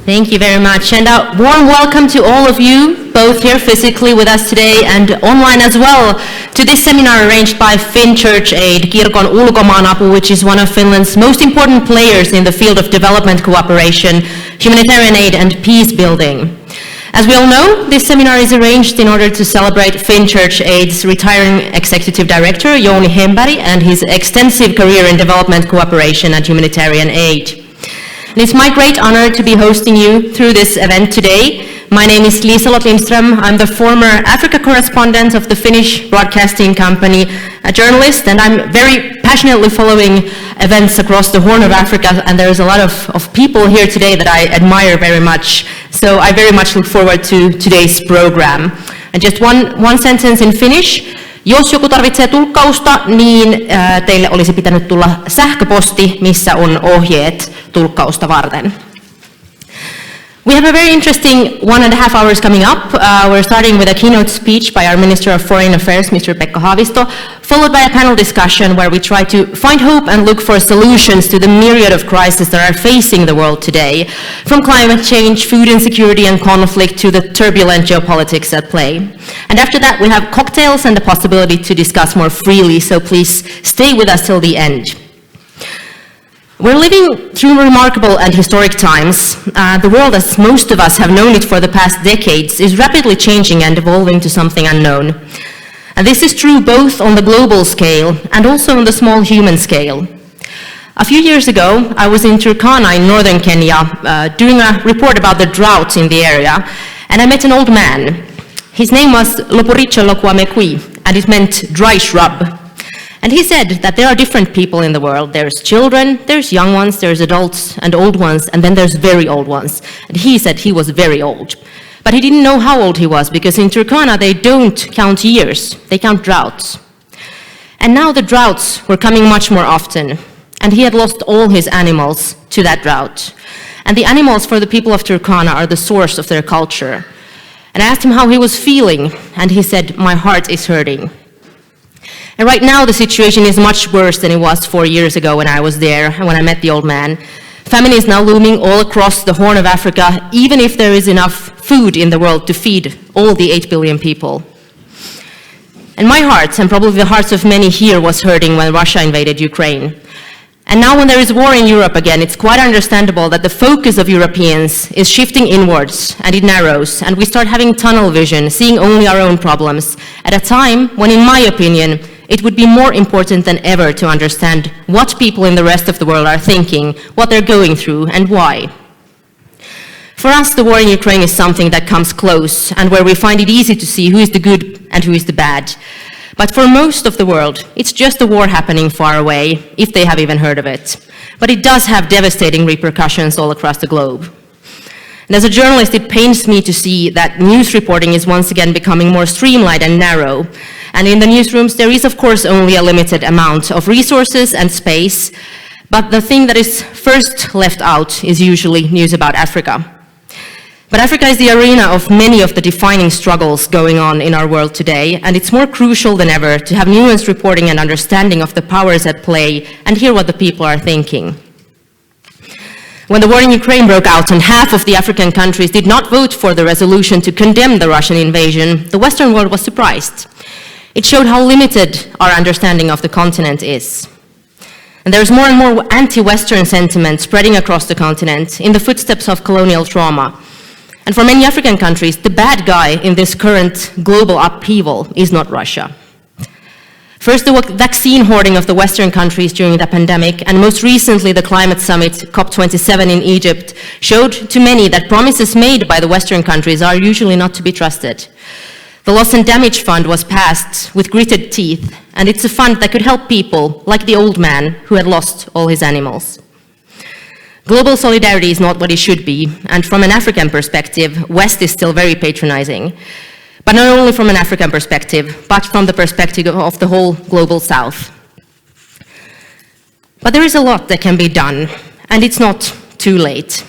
Thank you very much, and a warm welcome to all of you, both here physically with us today and online as well, to this seminar arranged by Finn Church Aid, Kirkon Ulkomaanapu, which is one of Finland's most important players in the field of development cooperation, humanitarian aid and peace building. As we all know, this seminar is arranged in order to celebrate Finn Church Aid's retiring executive director, Jouni Hemberg, and his extensive career in development cooperation and humanitarian aid. And it's my great honor to be hosting you through this event today. My name is Liselott Lindström. I'm the former Africa correspondent of the Finnish broadcasting company, a journalist, and I'm very passionately following events across the Horn of Africa, and there's a lot of people here today that I admire very much. So I very much look forward to today's program. And just one sentence in Finnish. Jos joku tarvitsee tulkkausta, niin teille olisi pitänyt tulla sähköposti, missä on ohjeet tulkkausta varten. We have a very interesting 1.5 hours coming up. We're starting with a keynote speech by our Minister of Foreign Affairs, Mr. Pekka Haavisto, followed by a panel discussion where we try to find hope and look for solutions to the myriad of crises that are facing the world today, from climate change, food insecurity and conflict to the turbulent geopolitics at play. And after that we have cocktails and the possibility to discuss more freely, so please stay with us till the end. We're living through remarkable and historic times. The world, as most of us have known it for the past decades, is rapidly changing and evolving to something unknown. And this is true both on the global scale and also on the small human scale. A few years ago, I was in Turkana in northern Kenya doing a report about the drought in the area, and I met an old man. His name was Loporicho Lokuamekwi, and it meant dry shrub. And he said that there are different people in the world. There's children, there's young ones, there's adults and old ones, and then there's very old ones. And he said he was very old. But he didn't know how old he was, because in Turkana they don't count years, they count droughts. And now the droughts were coming much more often, and he had lost all his animals to that drought. And the animals for the people of Turkana are the source of their culture. And I asked him how he was feeling, and he said, "My heart is hurting." And right now the situation is much worse than it was 4 years ago when I was there, and when I met the old man. Famine is now looming all across the Horn of Africa, even if there is enough food in the world to feed all the 8 billion people. And my heart, and probably the hearts of many here, was hurting when Russia invaded Ukraine. And now when there is war in Europe again, it's quite understandable that the focus of Europeans is shifting inwards, and it narrows, and we start having tunnel vision, seeing only our own problems, at a time when, in my opinion, it would be more important than ever to understand what people in the rest of the world are thinking, what they're going through, and why. For us, the war in Ukraine is something that comes close, and where we find it easy to see who is the good and who is the bad. But for most of the world, it's just a war happening far away, if they have even heard of it. But it does have devastating repercussions all across the globe. And as a journalist, it pains me to see that news reporting is once again becoming more streamlined and narrow. And in the newsrooms, there is of course only a limited amount of resources and space, but the thing that is first left out is usually news about Africa. But Africa is the arena of many of the defining struggles going on in our world today, and it's more crucial than ever to have nuanced reporting and understanding of the powers at play and hear what the people are thinking. When the war in Ukraine broke out and half of the African countries did not vote for the resolution to condemn the Russian invasion, the Western world was surprised. It showed how limited our understanding of the continent is. And there's more and more anti-Western sentiment spreading across the continent in the footsteps of colonial trauma. And for many African countries, the bad guy in this current global upheaval is not Russia. First, the vaccine hoarding of the Western countries during the pandemic, and most recently the climate summit, COP27 in Egypt, showed to many that promises made by the Western countries are usually not to be trusted. The Loss and Damage Fund was passed with gritted teeth, and it's a fund that could help people like the old man who had lost all his animals. Global solidarity is not what it should be, and from an African perspective, West is still very patronizing. But not only from an African perspective, but from the perspective of the whole global South. But there is a lot that can be done, and it's not too late.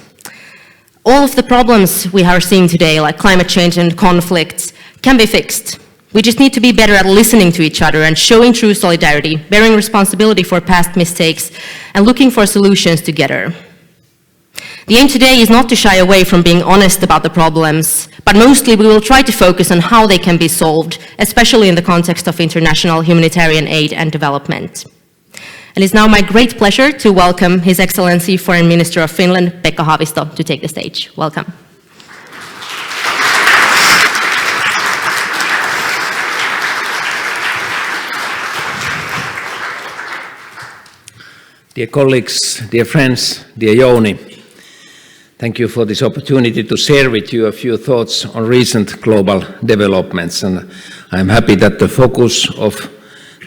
All of the problems we are seeing today, like climate change and conflicts, can be fixed. We just need to be better at listening to each other and showing true solidarity, bearing responsibility for past mistakes, and looking for solutions together. The aim today is not to shy away from being honest about the problems, but mostly we will try to focus on how they can be solved, especially in the context of international humanitarian aid and development. And it's now my great pleasure to welcome His Excellency Foreign Minister of Finland, Pekka Haavisto, to take the stage. Welcome. Dear colleagues, dear friends, dear Jouni, thank you for this opportunity to share with you a few thoughts on recent global developments. And I'm happy that the focus of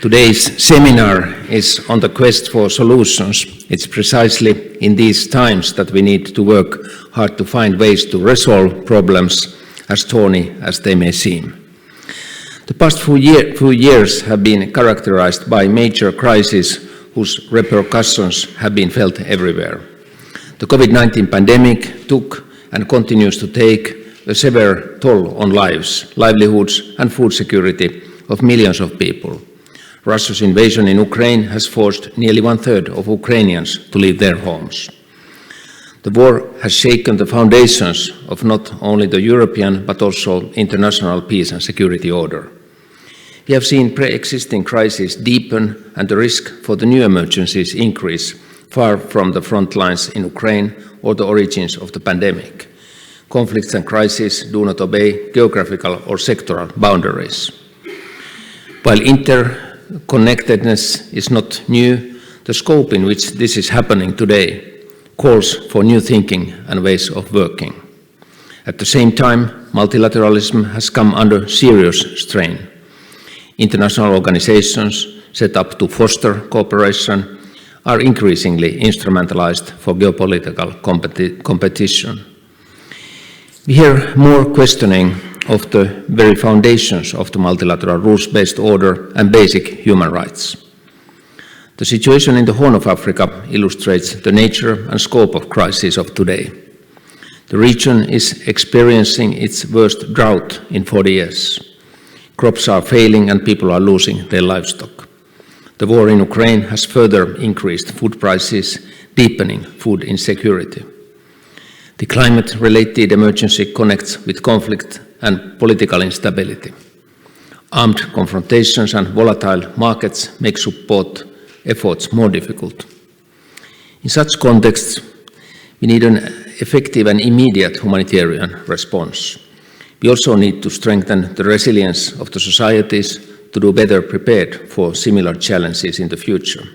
today's seminar is on the quest for solutions. It's precisely in these times that we need to work hard to find ways to resolve problems, as thorny as they may seem. The past few years have been characterized by major crises whose repercussions have been felt everywhere. The COVID-19 pandemic took and continues to take a severe toll on lives, livelihoods and food security of millions of people. Russia's invasion in Ukraine has forced nearly 1/3 of Ukrainians to leave their homes. The war has shaken the foundations of not only the European but also international peace and security order. We have seen pre-existing crises deepen and the risk for the new emergencies increase far from the front lines in Ukraine or the origins of the pandemic. Conflicts and crises do not obey geographical or sectoral boundaries. While interconnectedness is not new, the scope in which this is happening today calls for new thinking and ways of working. At the same time, multilateralism has come under serious strain. International organizations set up to foster cooperation are increasingly instrumentalized for geopolitical competition. We hear more questioning of the very foundations of the multilateral rules-based order and basic human rights. The situation in the Horn of Africa illustrates the nature and scope of crises of today. The region is experiencing its worst drought in 40 years. Crops are failing and people are losing their livestock. The war in Ukraine has further increased food prices, deepening food insecurity. The climate-related emergency connects with conflict and political instability. Armed confrontations and volatile markets make support efforts more difficult. In such contexts, we need an effective and immediate humanitarian response. We also need to strengthen the resilience of the societies to be better prepared for similar challenges in the future.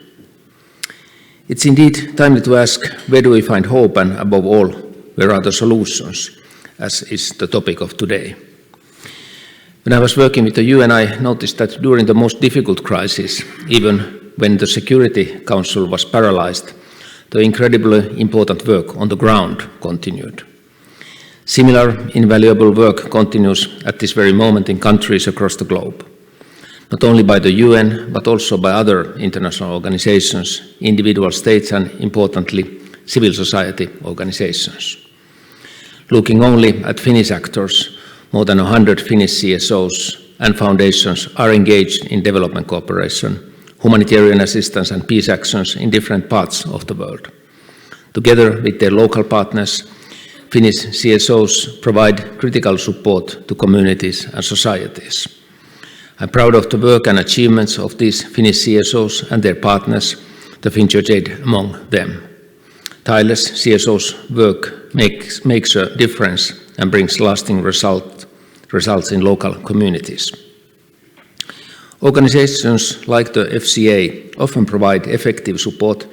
It's indeed timely to ask, where do we find hope, and above all, where are the solutions, as is the topic of today. When I was working with the UN, I noticed that during the most difficult crisis, even when the Security Council was paralyzed, the incredibly important work on the ground continued. Similar invaluable work continues at this very moment in countries across the globe, not only by the UN, but also by other international organizations, individual states, and importantly, civil society organizations. Looking only at Finnish actors, more than 100 Finnish CSOs and foundations are engaged in development cooperation, humanitarian assistance and peace actions in different parts of the world. Together with their local partners, Finnish CSOs provide critical support to communities and societies. I'm proud of the work and achievements of these Finnish CSOs and their partners, the Finchurch Aid among them. Tireless CSOs' work makes a difference and brings lasting results in local communities. Organizations like the FCA often provide effective support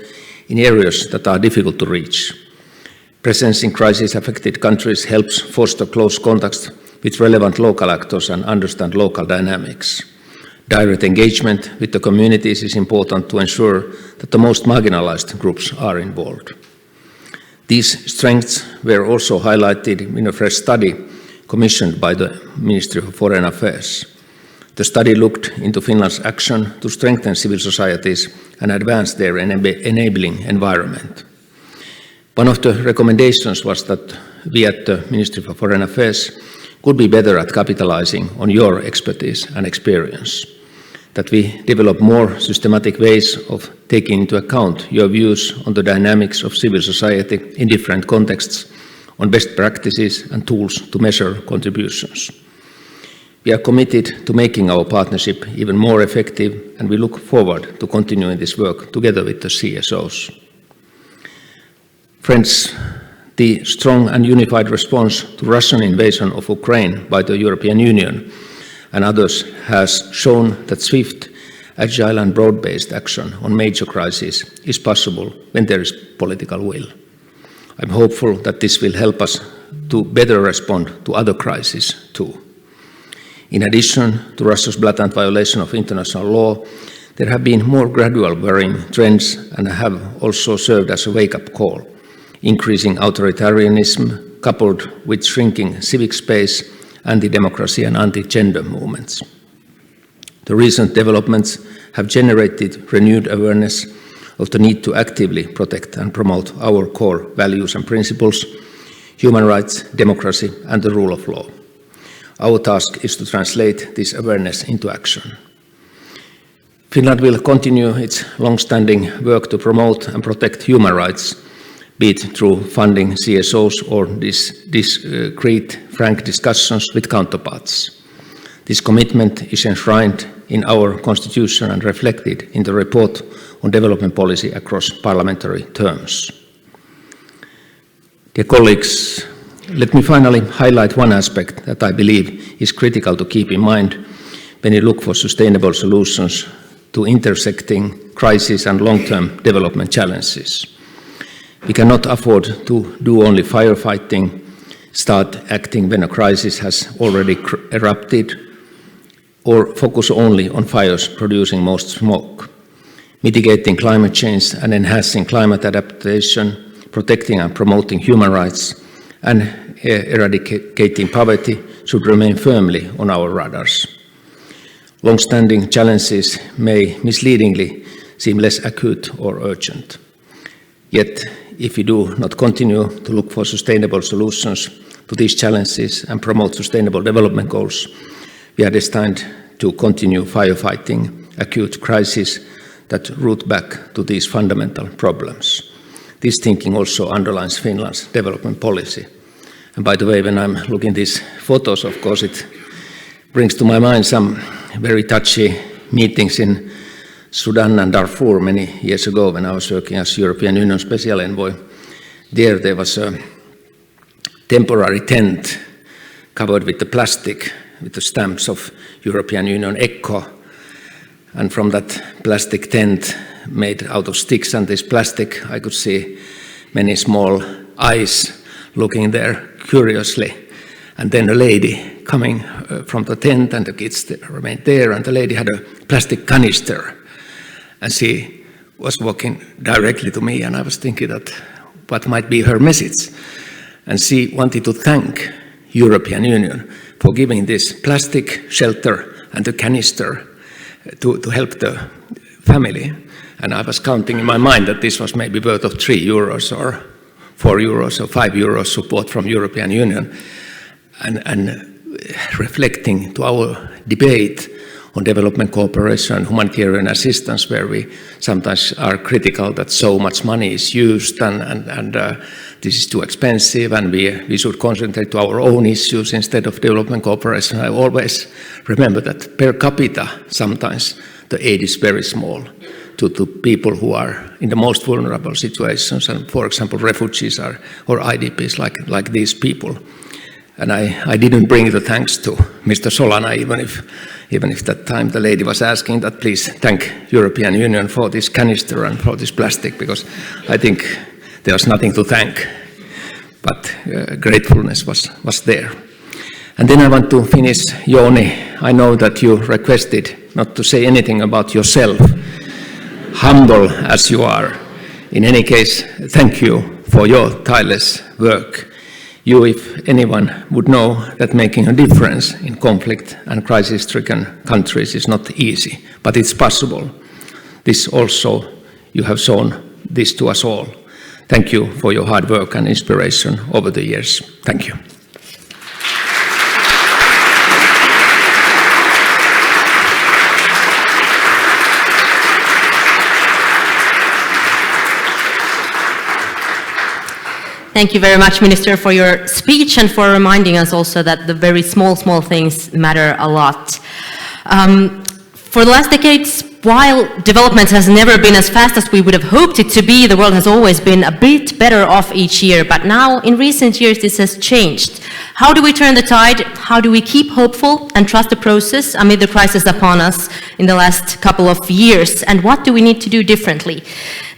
in areas that are difficult to reach. Presence in crisis-affected countries helps foster close contacts with relevant local actors and understand local dynamics. Direct engagement with the communities is important to ensure that the most marginalized groups are involved. These strengths were also highlighted in a fresh study commissioned by the Ministry of Foreign Affairs. The study looked into Finland's action to strengthen civil societies and advance their enabling environment. One of the recommendations was that we at the Ministry of Foreign Affairs could be better at capitalizing on your expertise and experience. that we develop more systematic ways of taking into account your views on the dynamics of civil society in different contexts, on best practices and tools to measure contributions. We are committed to making our partnership even more effective, and we look forward to continuing this work together with the CSOs. Friends, the strong and unified response to Russian invasion of Ukraine by the European Union and others has shown that swift, agile and broad-based action on major crises is possible when there is political will. I'm hopeful that this will help us to better respond to other crises too. In addition to Russia's blatant violation of international law, there have been more gradual worrying trends and have also served as a wake-up call. Increasing authoritarianism coupled with shrinking civic space, anti-democracy and anti-gender movements. The recent developments have generated renewed awareness of the need to actively protect and promote our core values and principles, human rights, democracy and the rule of law. Our task is to translate this awareness into action. Finland will continue its long-standing work to promote and protect human rights, be it through funding CSOs or discreet, frank discussions with counterparts. This commitment is enshrined in our constitution and reflected in the report on development policy across parliamentary terms. Dear colleagues, let me finally highlight one aspect that I believe is critical to keep in mind when you look for sustainable solutions to intersecting crises and long-term development challenges. We cannot afford to do only firefighting, start acting when a crisis has already erupted, or focus only on fires producing most smoke. Mitigating climate change and enhancing climate adaptation, protecting and promoting human rights, and eradicating poverty should remain firmly on our radars. Long-standing challenges may misleadingly seem less acute or urgent. Yet, if we do not continue to look for sustainable solutions to these challenges and promote sustainable development goals, we are destined to continue firefighting acute crises that root back to these fundamental problems. This thinking also underlines Finland's development policy. And by the way, when I'm looking at these photos, of course, it brings to my mind some very touchy meetings in Sudan and Darfur many years ago when I was working as European Union Special Envoy. There was a temporary tent covered with the plastic, with the stamps of European Union ECHO. And from that plastic tent made out of sticks and this plastic, I could see many small eyes looking there curiously. And then a lady coming from the tent, and the kids remained there, and the lady had a plastic canister. And she was walking directly to me, and I was thinking that what might be her message. And she wanted to thank European Union for giving this plastic shelter and the canister to help the family. And I was counting in my mind that this was maybe worth of €3 or €4 or €5 support from European Union. And reflecting to our debate on development cooperation and humanitarian assistance, where we sometimes are critical that so much money is used and this is too expensive and we should concentrate to our own issues instead of development cooperation. I always remember that per capita sometimes the aid is very small to people who are in the most vulnerable situations, and for example refugees or IDPs like these people. And I didn't bring the thanks to Mr. Solana, even if that time the lady was asking that please thank European Union for this canister and for this plastic, because I think there was nothing to thank, but gratefulness was there. And then I want to finish, Jouni, I know that you requested not to say anything about yourself, humble as you are. In any case, thank you for your tireless work. You, if anyone, would know that making a difference in conflict and crisis-stricken countries is not easy, but it's possible. This also, you have shown this to us all. Thank you for your hard work and inspiration over the years. Thank you. Thank you very much, Minister, for your speech and for reminding us also that the very small things matter a lot. For the last decades, while development has never been as fast as we would have hoped it to be, the world has always been a bit better off each year. But now, in recent years, this has changed. How do we turn the tide? How do we keep hopeful and trust the process amid the crisis upon us in the last couple of years? And what do we need to do differently?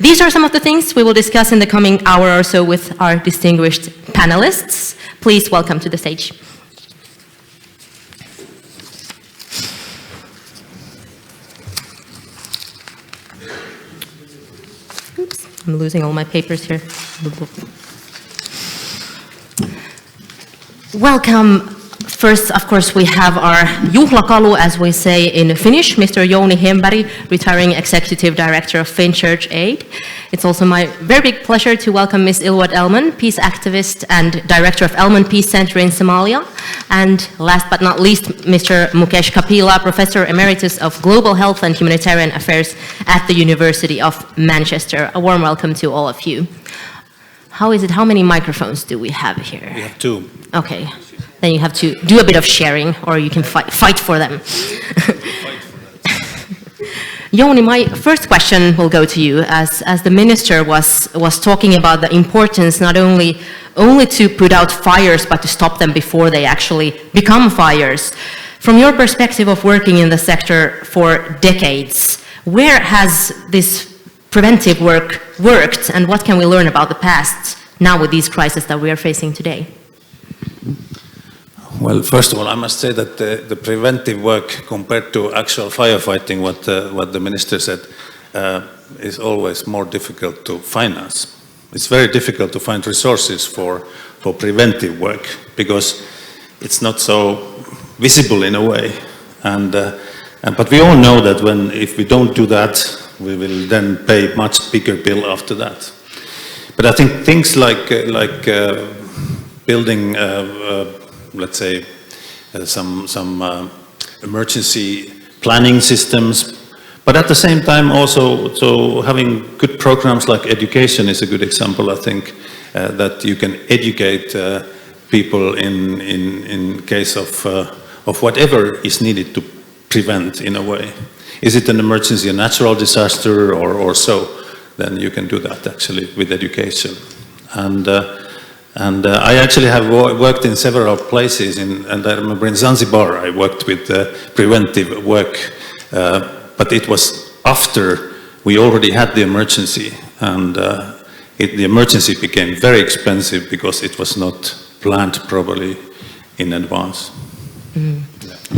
These are some of the things we will discuss in the coming hour or so with our distinguished panelists. Please welcome to the stage. Oops, I'm losing all my papers here. Welcome. First, of course, we have our juhlakalu, as we say in Finnish, Mr. Jouni Hemberg, retiring Executive Director of Finchurch Aid. It's also my very big pleasure to welcome Ms. Ilwad Elman, peace activist and Director of Elman Peace Center in Somalia. And last but not least, Mr. Mukesh Kapila, Professor Emeritus of Global Health and Humanitarian Affairs at the University of Manchester. A warm welcome to all of you. How is it? How many microphones do we have here? We have 2. Okay. Then you have to do a bit of sharing, or you can fight for them. Jouni, my first question will go to you. As the minister was talking about the importance not only to put out fires, but to stop them before they actually become fires. From your perspective of working in the sector for decades, where has this preventive work worked, and what can we learn about the past now with these crises that we are facing today? Well, first of all, I must say that the preventive work compared to actual firefighting, what the minister said, is always more difficult to finance. It's very difficult to find resources for preventive work because it's not so visible in a way. But we all know that if we don't do that, we will then pay much bigger bill after that. But I think things like building let's say, some emergency planning systems, but at the same time also having good programs like education is a good example, I think, that you can educate people in case of whatever is needed to prevent in a way. Is it an emergency, a natural disaster or so? Then you can do that actually with education. And I actually have worked in several places, and I remember in Zanzibar I worked with preventive work, but it was after we already had the emergency, and the emergency became very expensive because it was not planned properly in advance. Mm.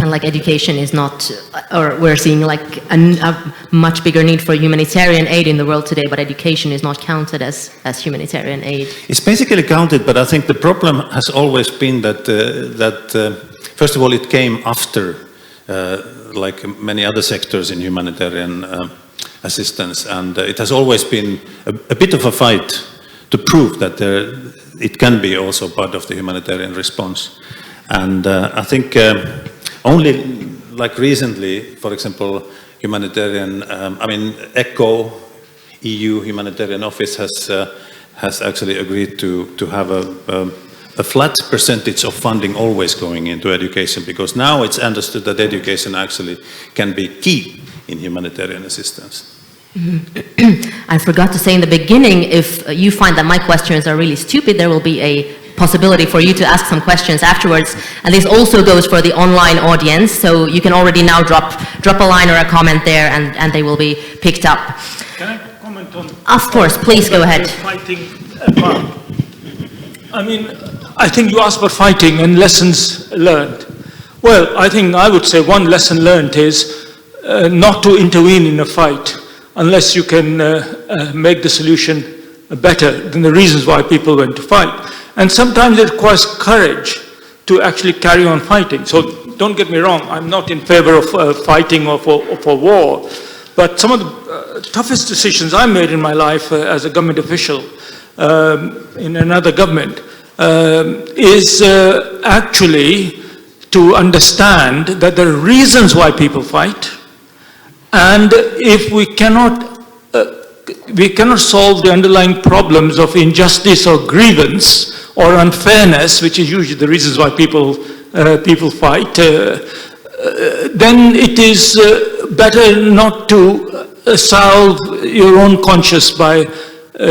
And like education is not, or we're seeing like a much bigger need for humanitarian aid in the world today, but education is not counted as humanitarian aid. It's basically counted, but I think the problem has always been that, first of all, it came after, like many other sectors in humanitarian assistance, and it has always been a bit of a fight to prove that it can be also part of the humanitarian response. And I think only like recently, for example, humanitarian, ECHO, EU Humanitarian Office has actually agreed to have a flat percentage of funding always going into education, because now it's understood that education actually can be key in humanitarian assistance. I forgot to say in the beginning, if you find that my questions are really stupid, there will be a possibility for you to ask some questions afterwards, and this also goes for the online audience, so you can already now drop a line or a comment there, and they will be picked up. Can I comment on? Of course, please go ahead. Fighting part. I think you asked for fighting and lessons learned. Well, I would say one lesson learned is not to intervene in a fight unless you can make the solution better than the reasons why people went to fight. And sometimes it requires courage to actually carry on fighting. So don't get me wrong, I'm not in favor of fighting or for war, but some of the toughest decisions I made in my life as a government official in another government is actually to understand that there are reasons why people fight, and if we cannot, we cannot solve the underlying problems of injustice or grievance or unfairness, which is usually the reasons why people fight, then it is better not to salve your own conscience by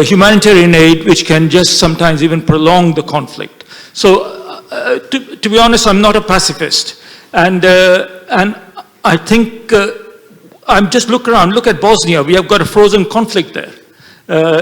humanitarian aid, which can just sometimes even prolong the conflict. So, to be honest, I'm not a pacifist, and I think I'm just look around. Look at Bosnia. We have got a frozen conflict there.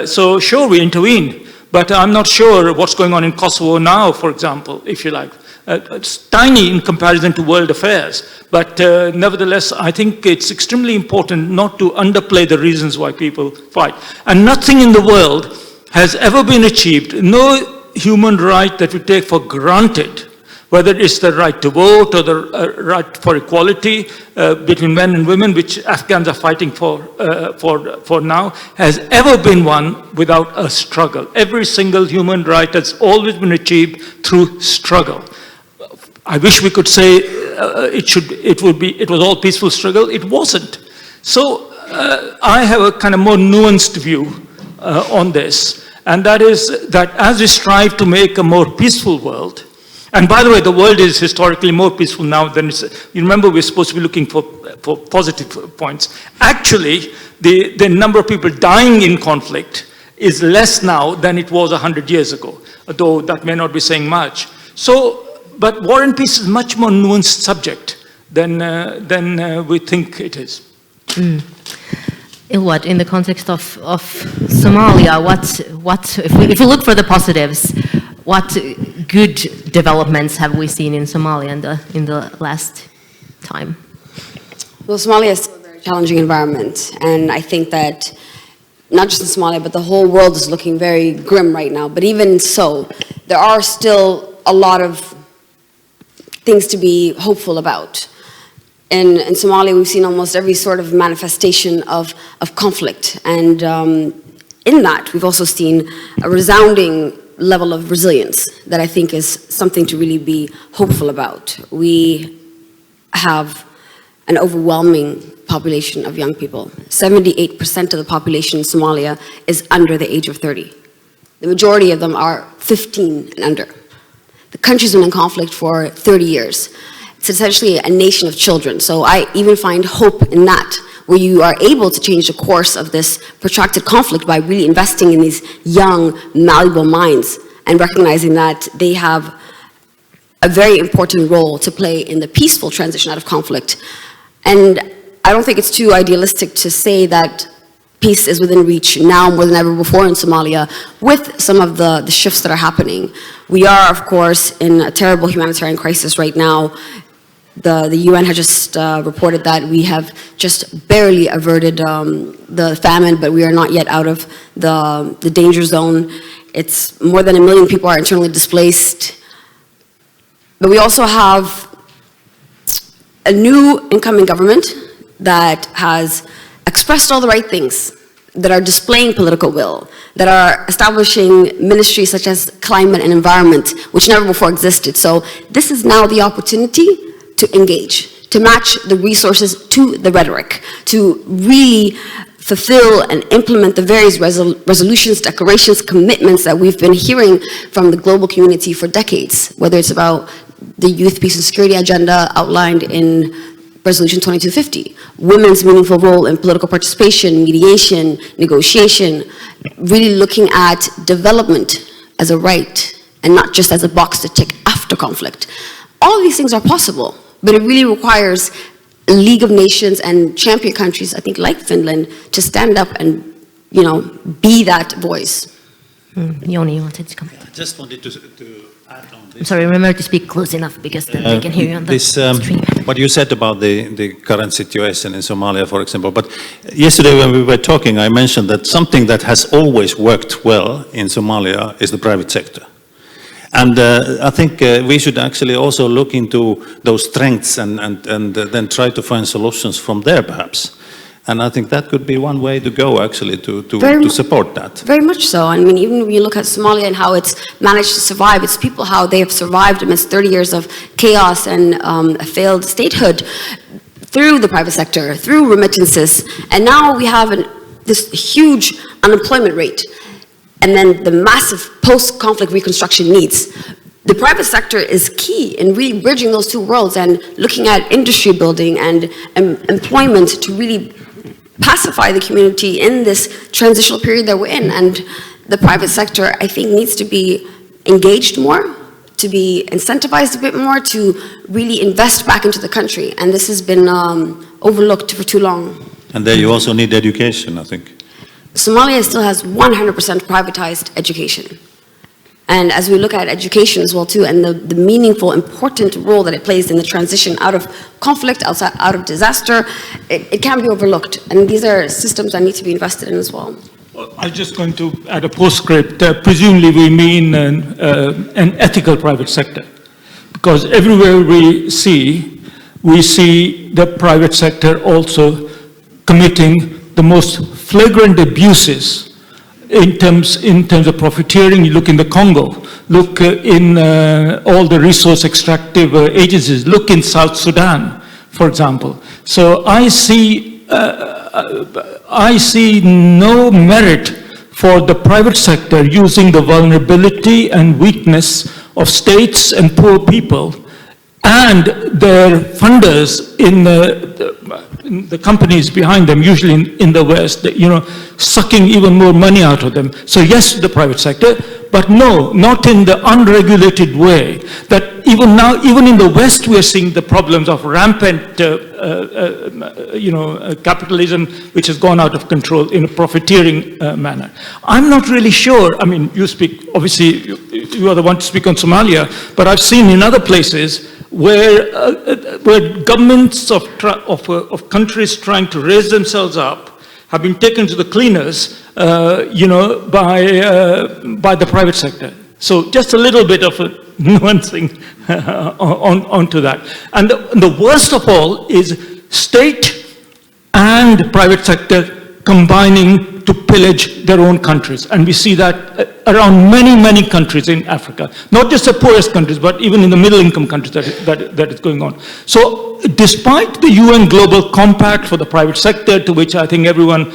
So sure, we intervene, but I'm not sure what's going on in Kosovo now, for example, if you like. It's tiny in comparison to world affairs, but nevertheless, I think it's extremely important not to underplay the reasons why people fight. And nothing in the world has ever been achieved, no human right that we take for granted, whether it's the right to vote or the right for equality between men and women, which Afghans are fighting for now, has ever been one without a struggle. Every single human right has always been achieved through struggle. I wish we could say it was all peaceful struggle. It wasn't. So I have a kind of more nuanced view on this, and that is that as we strive to make a more peaceful world, and by the way, the world is historically more peaceful now than it's, you remember we're supposed to be looking for positive points. Actually, the number of people dying in conflict is less now than it was 100 years ago, though that may not be saying much. So, but war and peace is a much more nuanced subject than we think it is. Ilwad, in the context of Somalia, if we look for the positives, what good developments have we seen in Somalia in the last time? Well, Somalia is still a very challenging environment, and I think that not just in Somalia, but the whole world is looking very grim right now. But even so, there are still a lot of things to be hopeful about. In Somalia, we've seen almost every sort of manifestation of conflict, and in that, we've also seen a resounding level of resilience that I think is something to really be hopeful about. We have an overwhelming population of young people. 78% of the population in Somalia is under the age of 30. The majority of them are 15 and under. The country's been in conflict for 30 years. It's essentially a nation of children. So I even find hope in that, where you are able to change the course of this protracted conflict by really investing in these young, malleable minds and recognizing that they have a very important role to play in the peaceful transition out of conflict. And I don't think it's too idealistic to say that peace is within reach now more than ever before in Somalia with some of the shifts that are happening. We are, of course, in a terrible humanitarian crisis right now. The UN has just reported that we have just barely averted the famine, but we are not yet out of the danger zone. It's more than 1 million people are internally displaced. But we also have a new incoming government that has expressed all the right things, that are displaying political will, that are establishing ministries such as climate and environment, which never before existed. So this is now the opportunity to engage, to match the resources to the rhetoric, to really fulfill and implement the various resolutions, declarations, commitments that we've been hearing from the global community for decades, whether it's about the youth peace and security agenda outlined in Resolution 2250, women's meaningful role in political participation, mediation, negotiation, really looking at development as a right and not just as a box to tick after conflict. All of these things are possible, but it really requires a League of Nations and champion countries, I think, like Finland, to stand up and, be that voice. Jouni, you wanted to come? I just wanted to add on this. I'm sorry, remember to speak close enough because then they can hear you on the stream. What you said about the current situation in Somalia, for example, but yesterday when we were talking, I mentioned that something that has always worked well in Somalia is the private sector. And I think we should actually also look into those strengths and then try to find solutions from there, perhaps. And I think that could be one way to go, actually, to support that. Very much so. I mean, even when you look at Somalia and how it's managed to survive, it's people how they have survived amidst 30 years of chaos and a failed statehood through the private sector, through remittances. And now we have this huge unemployment rate, and then the massive post-conflict reconstruction needs. The private sector is key in really bridging those two worlds and looking at industry building and employment to really pacify the community in this transitional period that we're in. And the private sector, I think, needs to be engaged more, to be incentivized a bit more, to really invest back into the country. And this has been overlooked for too long. And there you also need education, I think. Somalia still has 100% privatized education. And as we look at education as well too, and the meaningful, important role that it plays in the transition out of conflict, out of disaster, it can't be overlooked. And these are systems that need to be invested in as well. Well, I'm just going to add a postscript. Presumably we mean an ethical private sector. Because everywhere we see the private sector also committing the most flagrant abuses in terms of profiteering. You look in the Congo, look in all the resource extractive agencies, look in South Sudan, for example. So I see no merit for the private sector using the vulnerability and weakness of states and poor people and their funders in the companies behind them, usually in the West, sucking even more money out of them. So yes, the private sector, but no, not in the unregulated way. That even now, even in the West, we are seeing the problems of rampant, capitalism, which has gone out of control in a profiteering manner. I'm not really sure. I mean, you speak, obviously, you are the one to speak on Somalia, but I've seen in other places where governments of countries trying to raise themselves up have been taken to the cleaners, by the private sector. So just a little bit of a nuancing onto that. And the worst of all is state and private sector combining to pillage their own countries. And we see that around many, many countries in Africa. Not just the poorest countries, but even in the middle-income countries that is going on. So despite the UN Global Compact for the private sector, to which I think everyone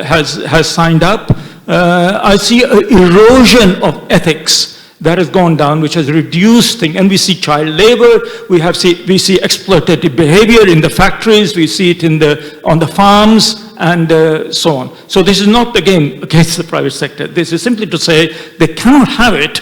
has signed up, I see an erosion of ethics that has gone down, which has reduced things. And we see child labor, we see exploitative behavior in the factories, we see it on the farms, and so on. So this is not, again, against the private sector. This is simply to say they cannot have it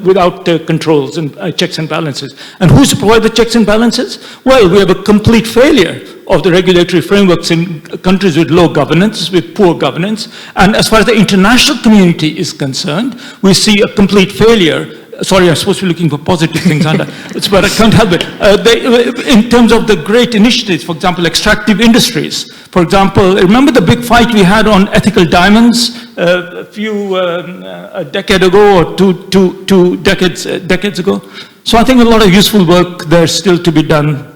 without controls and checks and balances. And who's to provide the checks and balances? Well, we have a complete failure of the regulatory frameworks in countries with low governance, with poor governance. And as far as the international community is concerned, we see a complete failure. Sorry, I'm supposed to be looking for positive things, but I can't help it. In terms of the great initiatives, for example, extractive industries. For example, remember the big fight we had on ethical diamonds a decade ago or two decades ago? So I think a lot of useful work there's still to be done.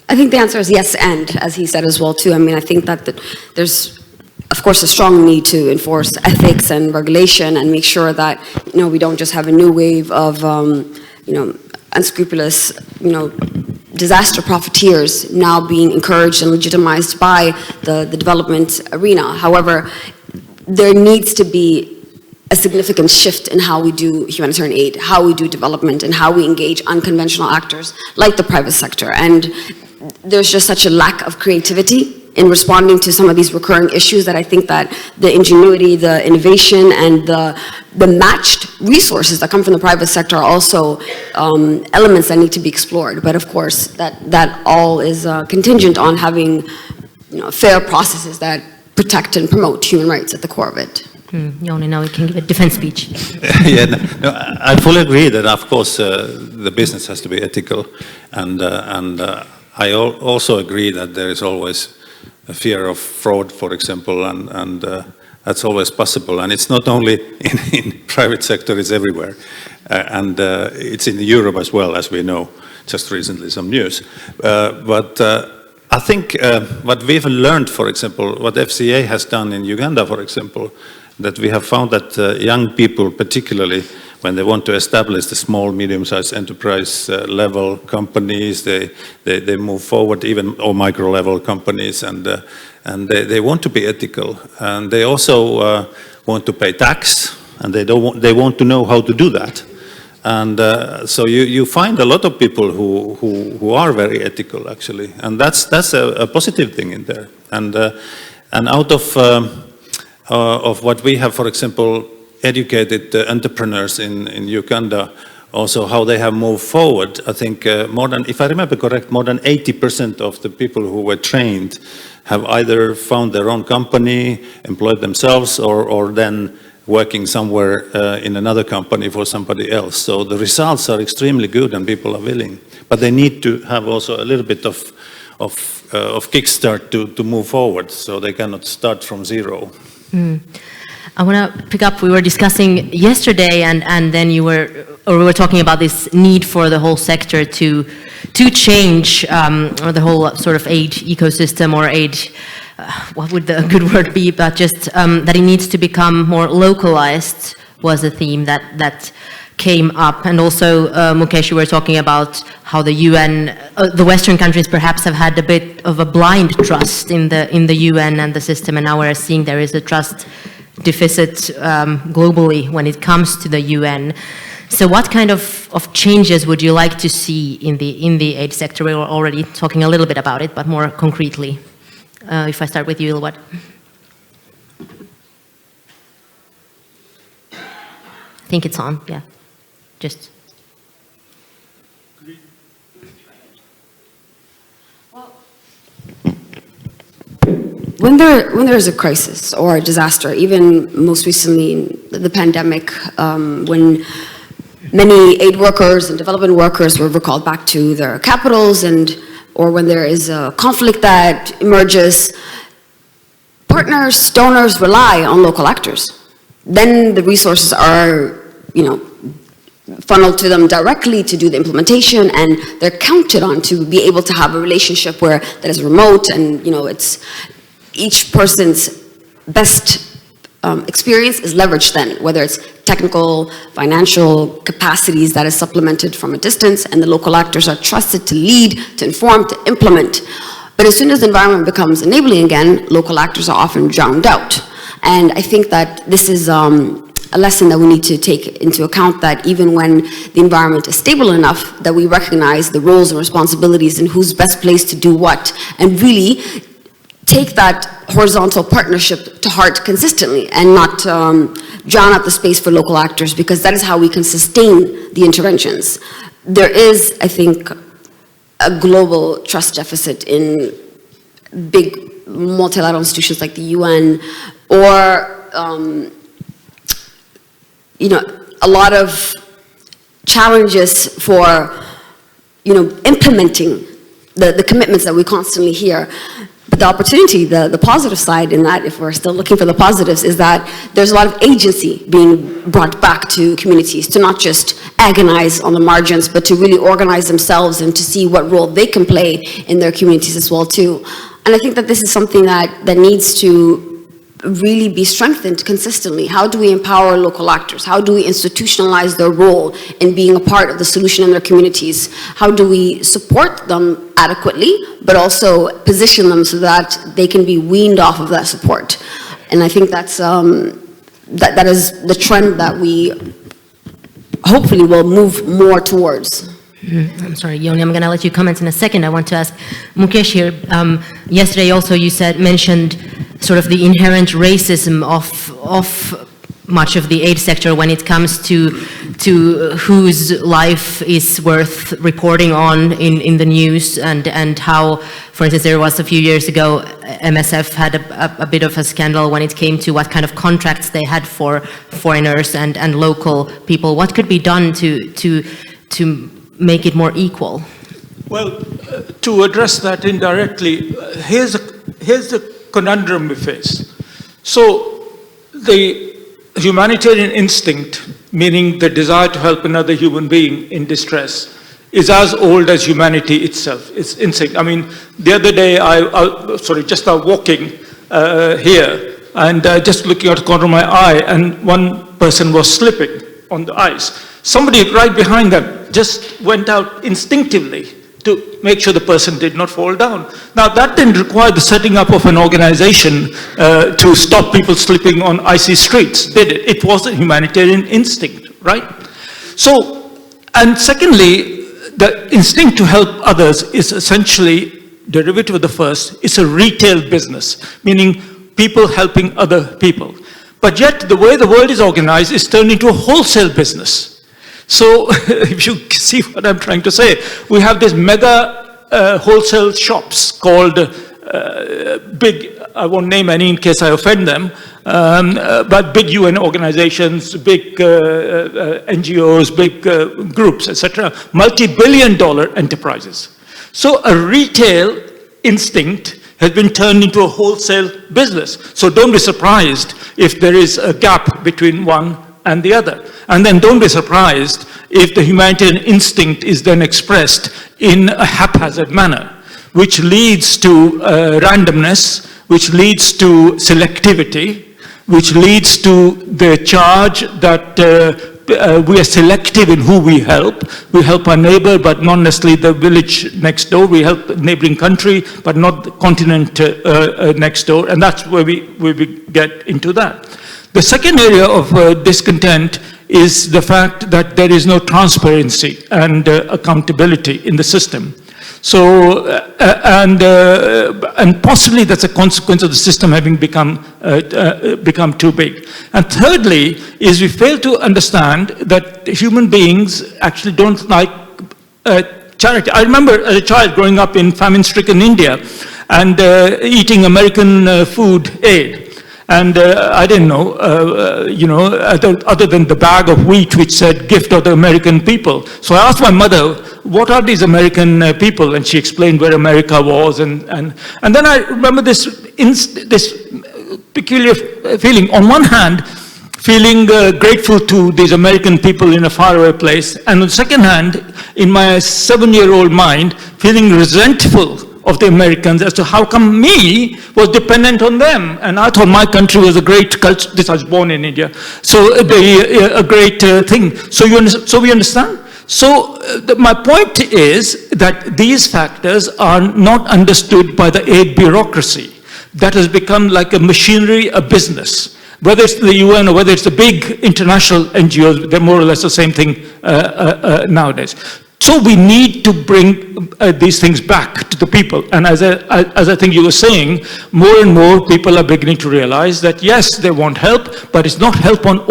I think the answer is yes, and as he said as well too. I mean, I think that there's, of course, a strong need to enforce ethics and regulation and make sure that we don't just have a new wave of unscrupulous disaster profiteers now being encouraged and legitimized by the development arena. However, there needs to be a significant shift in how we do humanitarian aid, how we do development, and how we engage unconventional actors like the private sector. And there's just such a lack of creativity in responding to some of these recurring issues that I think that the ingenuity, the innovation, and the matched resources that come from the private sector are also elements that need to be explored. But of course, that all is contingent on having fair processes that protect and promote human rights at the core of it. Jouni, now we can give a defense speech. I fully agree that, of course, the business has to be ethical, and I also agree that there is always a fear of fraud, for example, and that's always possible. And it's not only in private sector; it's everywhere, and it's in Europe as well, as we know. Just recently, some news, but. I think what we've learned, for example, what FCA has done in Uganda, for example, that we have found that young people, particularly when they want to establish the small, medium-sized enterprise level companies, they move forward, even or micro-level companies, and they want to be ethical, and they also want to pay tax, and they want to know how to do that. And so you find a lot of people who are very ethical, actually, and that's a positive thing in there. And out of what we have, for example, educated entrepreneurs in Uganda, also how they have moved forward. I think more than, if I remember correct, more than 80% of the people who were trained have either found their own company, employed themselves, or then working somewhere in another company for somebody else. So the results are extremely good and people are willing. But they need to have also a little bit of kickstart to move forward, so they cannot start from zero. I want to pick up, we were discussing yesterday, and then we were talking about this need for the whole sector to change the whole sort of aid ecosystem, or aid, what would the good word be, but just that it needs to become more localized was a theme that came up. And also, Mukesh, you were talking about how the UN, the Western countries perhaps have had a bit of a blind trust in the UN and the system, and now we're seeing there is a trust deficit globally when it comes to the UN. So what kind of changes would you like to see in the aid sector? We were already talking a little bit about it, but more concretely. If I start with you, Ilwad. I think it's on, yeah. Just. When there is a crisis or a disaster, even most recently the pandemic, when many aid workers and development workers were recalled back to their capitals, or when there is a conflict that emerges, partners, donors rely on local actors. Then the resources are, funneled to them directly to do the implementation, and they're counted on to be able to have a relationship where that is remote, and it's each person's best experience is leveraged then, whether it's technical, financial capacities that is supplemented from a distance, and the local actors are trusted to lead, to inform, to implement. But as soon as the environment becomes enabling again, local actors are often drowned out. And I think that this is a lesson that we need to take into account, that even when the environment is stable enough, that we recognize the roles and responsibilities and who's best placed to do what, and really take that horizontal partnership to heart consistently, and not drown out the space for local actors, because that is how we can sustain the interventions. There is, I think, a global trust deficit in big multilateral institutions like the UN, or a lot of challenges for implementing the commitments that we constantly hear. But the opportunity, the positive side in that, if we're still looking for the positives, is that there's a lot of agency being brought back to communities, to not just agonize on the margins, but to really organize themselves and to see what role they can play in their communities as well too. And I think that this is something that needs to really be strengthened consistently. How do we empower local actors? How do we institutionalize their role in being a part of the solution in their communities? How do we support them adequately, but also position them so that they can be weaned off of that support? And I think that's that is the trend that we hopefully will move more towards. I'm sorry, Jouni, I'm going to let you comment in a second. I want to ask Mukesh here. Yesterday also you mentioned sort of the inherent racism of much of the aid sector when it comes to whose life is worth reporting on in the news, and how, for instance, there was a few years ago, MSF had a bit of a scandal when it came to what kind of contracts they had for foreigners and local people. What could be done to make it more equal? Well, to address that indirectly, here's the conundrum we face. So the humanitarian instinct, meaning the desire to help another human being in distress, is as old as humanity itself. It's instinct. I mean, the other day, just walking here, and just looking out the corner of my eye, and one person was slipping on the ice. Somebody right behind them just went out instinctively to make sure the person did not fall down. Now, that didn't require the setting up of an organization to stop people slipping on icy streets, did it? It was a humanitarian instinct, right? So, and secondly, the instinct to help others is essentially derivative of the first. It's a retail business, meaning people helping other people. But yet, the way the world is organized is turned into a wholesale business. So, if you see what I'm trying to say, we have these mega wholesale shops called big, I won't name any in case I offend them, but big UN organizations, big NGOs, big groups, etc., multi-billion-dollar enterprises. So a retail instinct has been turned into a wholesale business. So don't be surprised if there is a gap between one and the other. And then don't be surprised if the humanitarian instinct is then expressed in a haphazard manner, which leads to randomness, which leads to selectivity, which leads to the charge that we are selective in who we help. We help our neighbor, but not necessarily the village next door. We help the neighboring country, but not the continent next door. And that's where we get into that. The second area of discontent is the fact that there is no transparency and accountability in the system. So, and possibly that's a consequence of the system having become too big. And thirdly, is we fail to understand that human beings actually don't like charity. I remember as a child growing up in famine-stricken India and eating American food aid. And I didn't know, other than the bag of wheat which said gift of the American people. So I asked my mother, what are these American people? And she explained where America was. And then I remember this peculiar feeling. On one hand, feeling grateful to these American people in a faraway place. And on the second hand, in my 7-year-old mind, feeling resentful of the Americans as to how come me was dependent on them. And I thought my country was a great culture. This I was born in India. So a great thing. So we understand? So my point is that these factors are not understood by the aid bureaucracy. That has become like a machinery, a business. Whether it's the UN or whether it's the big international NGOs, they're more or less the same thing nowadays. So we need to bring these things back to the people. And as I think you were saying, more and more people are beginning to realize that yes, they want help, but it's not help on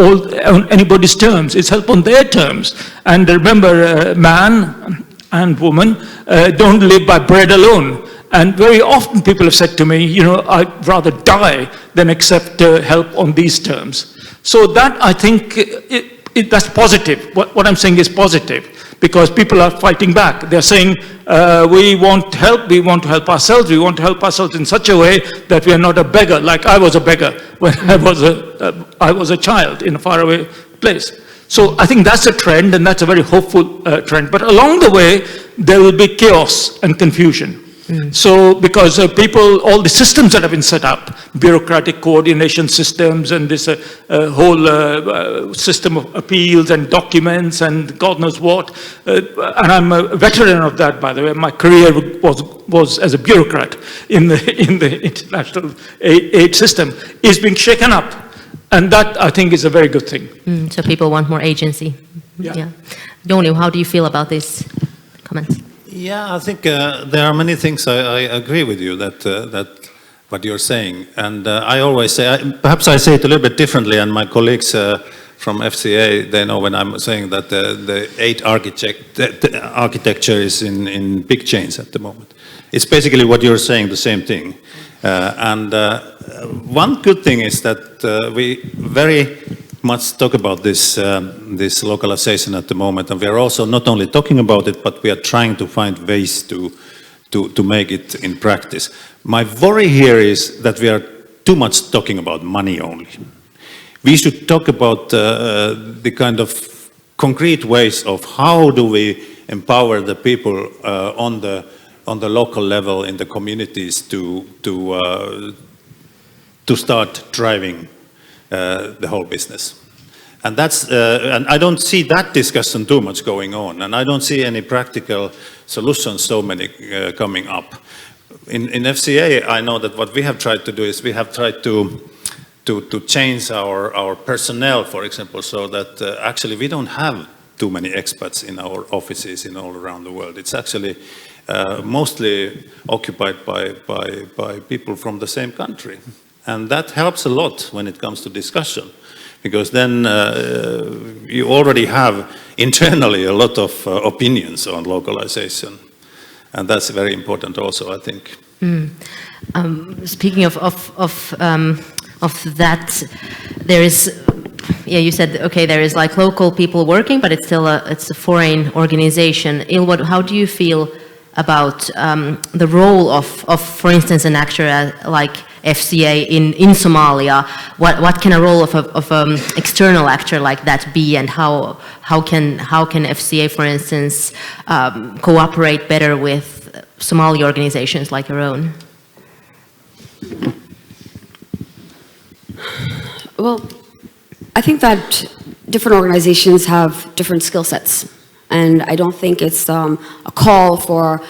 anybody's terms. It's help on their terms. And remember, man and woman don't live by bread alone. And very often people have said to me, I'd rather die than accept help on these terms. So that, I think, that's positive. What I'm saying is positive. Because people are fighting back. They're saying, we want help, we want to help ourselves, we want to help ourselves in such a way that we are not a beggar, like I was a beggar when I was a child in a faraway place. So I think that's a trend, and that's a very hopeful trend. But along the way, there will be chaos and confusion. So, because people, all the systems that have been set up, bureaucratic coordination systems and this whole system of appeals and documents and God knows what, and I'm a veteran of that, by the way. My career was as a bureaucrat in the international aid system, is being shaken up. And that, I think, is a very good thing. So people want more agency. Yeah. Jouni, how do you feel about these comments? Yeah, I think there are many things I agree with you that what you're saying, and I always say, perhaps I say it a little bit differently, and my colleagues from FCA, they know when I'm saying that the aid architecture is in big change at the moment. It's basically what you're saying, the same thing, and one good thing is that we very much talk about this localization at the moment, and we are also not only talking about it, but we are trying to find ways to make it in practice. My worry here is that we are too much talking about money only. We should talk about the kind of concrete ways of how do we empower the people on the local level in the communities to start driving the whole business. And that's, and I don't see that discussion too much going on, and I don't see any practical solutions so many coming up. In FCA, I know that what we have tried to do is we have tried to change our personnel, for example, so that actually we don't have too many expats in our offices in all around the world. It's actually mostly occupied by people from the same country. And that helps a lot when it comes to discussion, because then you already have internally a lot of opinions on localization. And that's very important also, I think. Speaking of that, there is, yeah, you said, okay, there is like local people working, but it's still it's a foreign organization. Ilwad, how do you feel about the role of, for instance, an actor like FCA in Somalia? What can a role of external actor like that be, and how can FCA, for instance, cooperate better with Somali organizations like your own? Well, I think that different organizations have different skill sets, and I don't think it's a call for,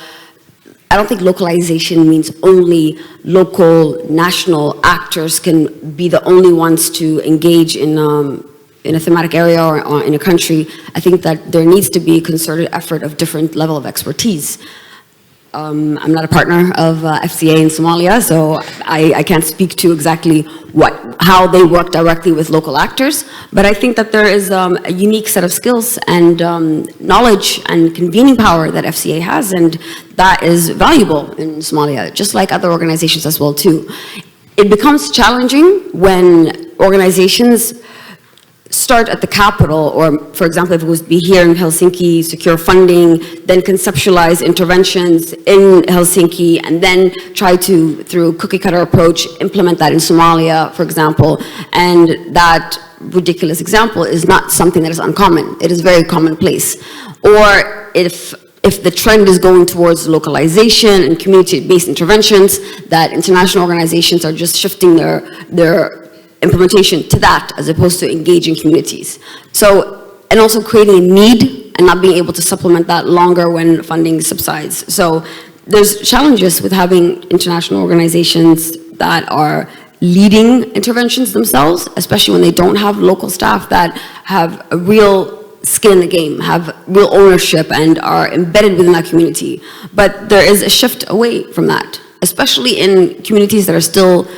I don't think localization means only local, national actors can be the only ones to engage in a thematic area or in a country. I think that there needs to be a concerted effort of different level of expertise. I'm not a partner of FCA in Somalia, so I can't speak to exactly how they work directly with local actors, but I think that there is a unique set of skills and knowledge and convening power that FCA has, and that is valuable in Somalia, just like other organizations as well too. It becomes challenging when organizations start at the capital, or for example, if it was be here in Helsinki, secure funding, then conceptualize interventions in Helsinki, and then try to, through cookie cutter approach, implement that in Somalia, for example. And that ridiculous example is not something that is uncommon. It is very commonplace. Or if the trend is going towards localization and community-based interventions, that international organizations are just shifting their implementation to that as opposed to engaging communities. So, and also creating a need and not being able to supplement that longer when funding subsides. So there's challenges with having international organizations that are leading interventions themselves, especially when they don't have local staff that have a real skin in the game, have real ownership and are embedded within that community. But there is a shift away from that, especially in communities that are still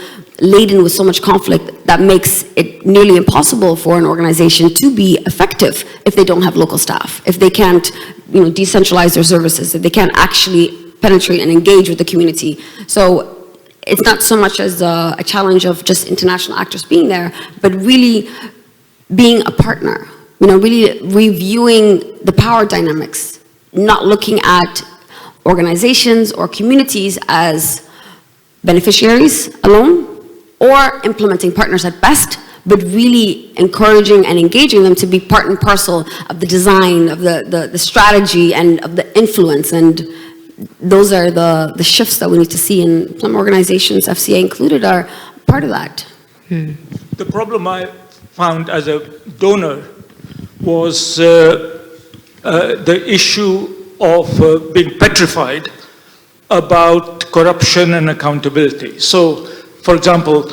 laden with so much conflict that makes it nearly impossible for an organization to be effective if they don't have local staff, if they can't, decentralize their services, if they can't actually penetrate and engage with the community. So it's not so much as a challenge of just international actors being there, but really being a partner, really reviewing the power dynamics, not looking at organizations or communities as beneficiaries alone, or implementing partners at best, but really encouraging and engaging them to be part and parcel of the design, of the strategy, and of the influence. And those are the shifts that we need to see, and some organizations, FCA included, are part of that. The problem I found as a donor was the issue of being petrified about corruption and accountability. So, for example,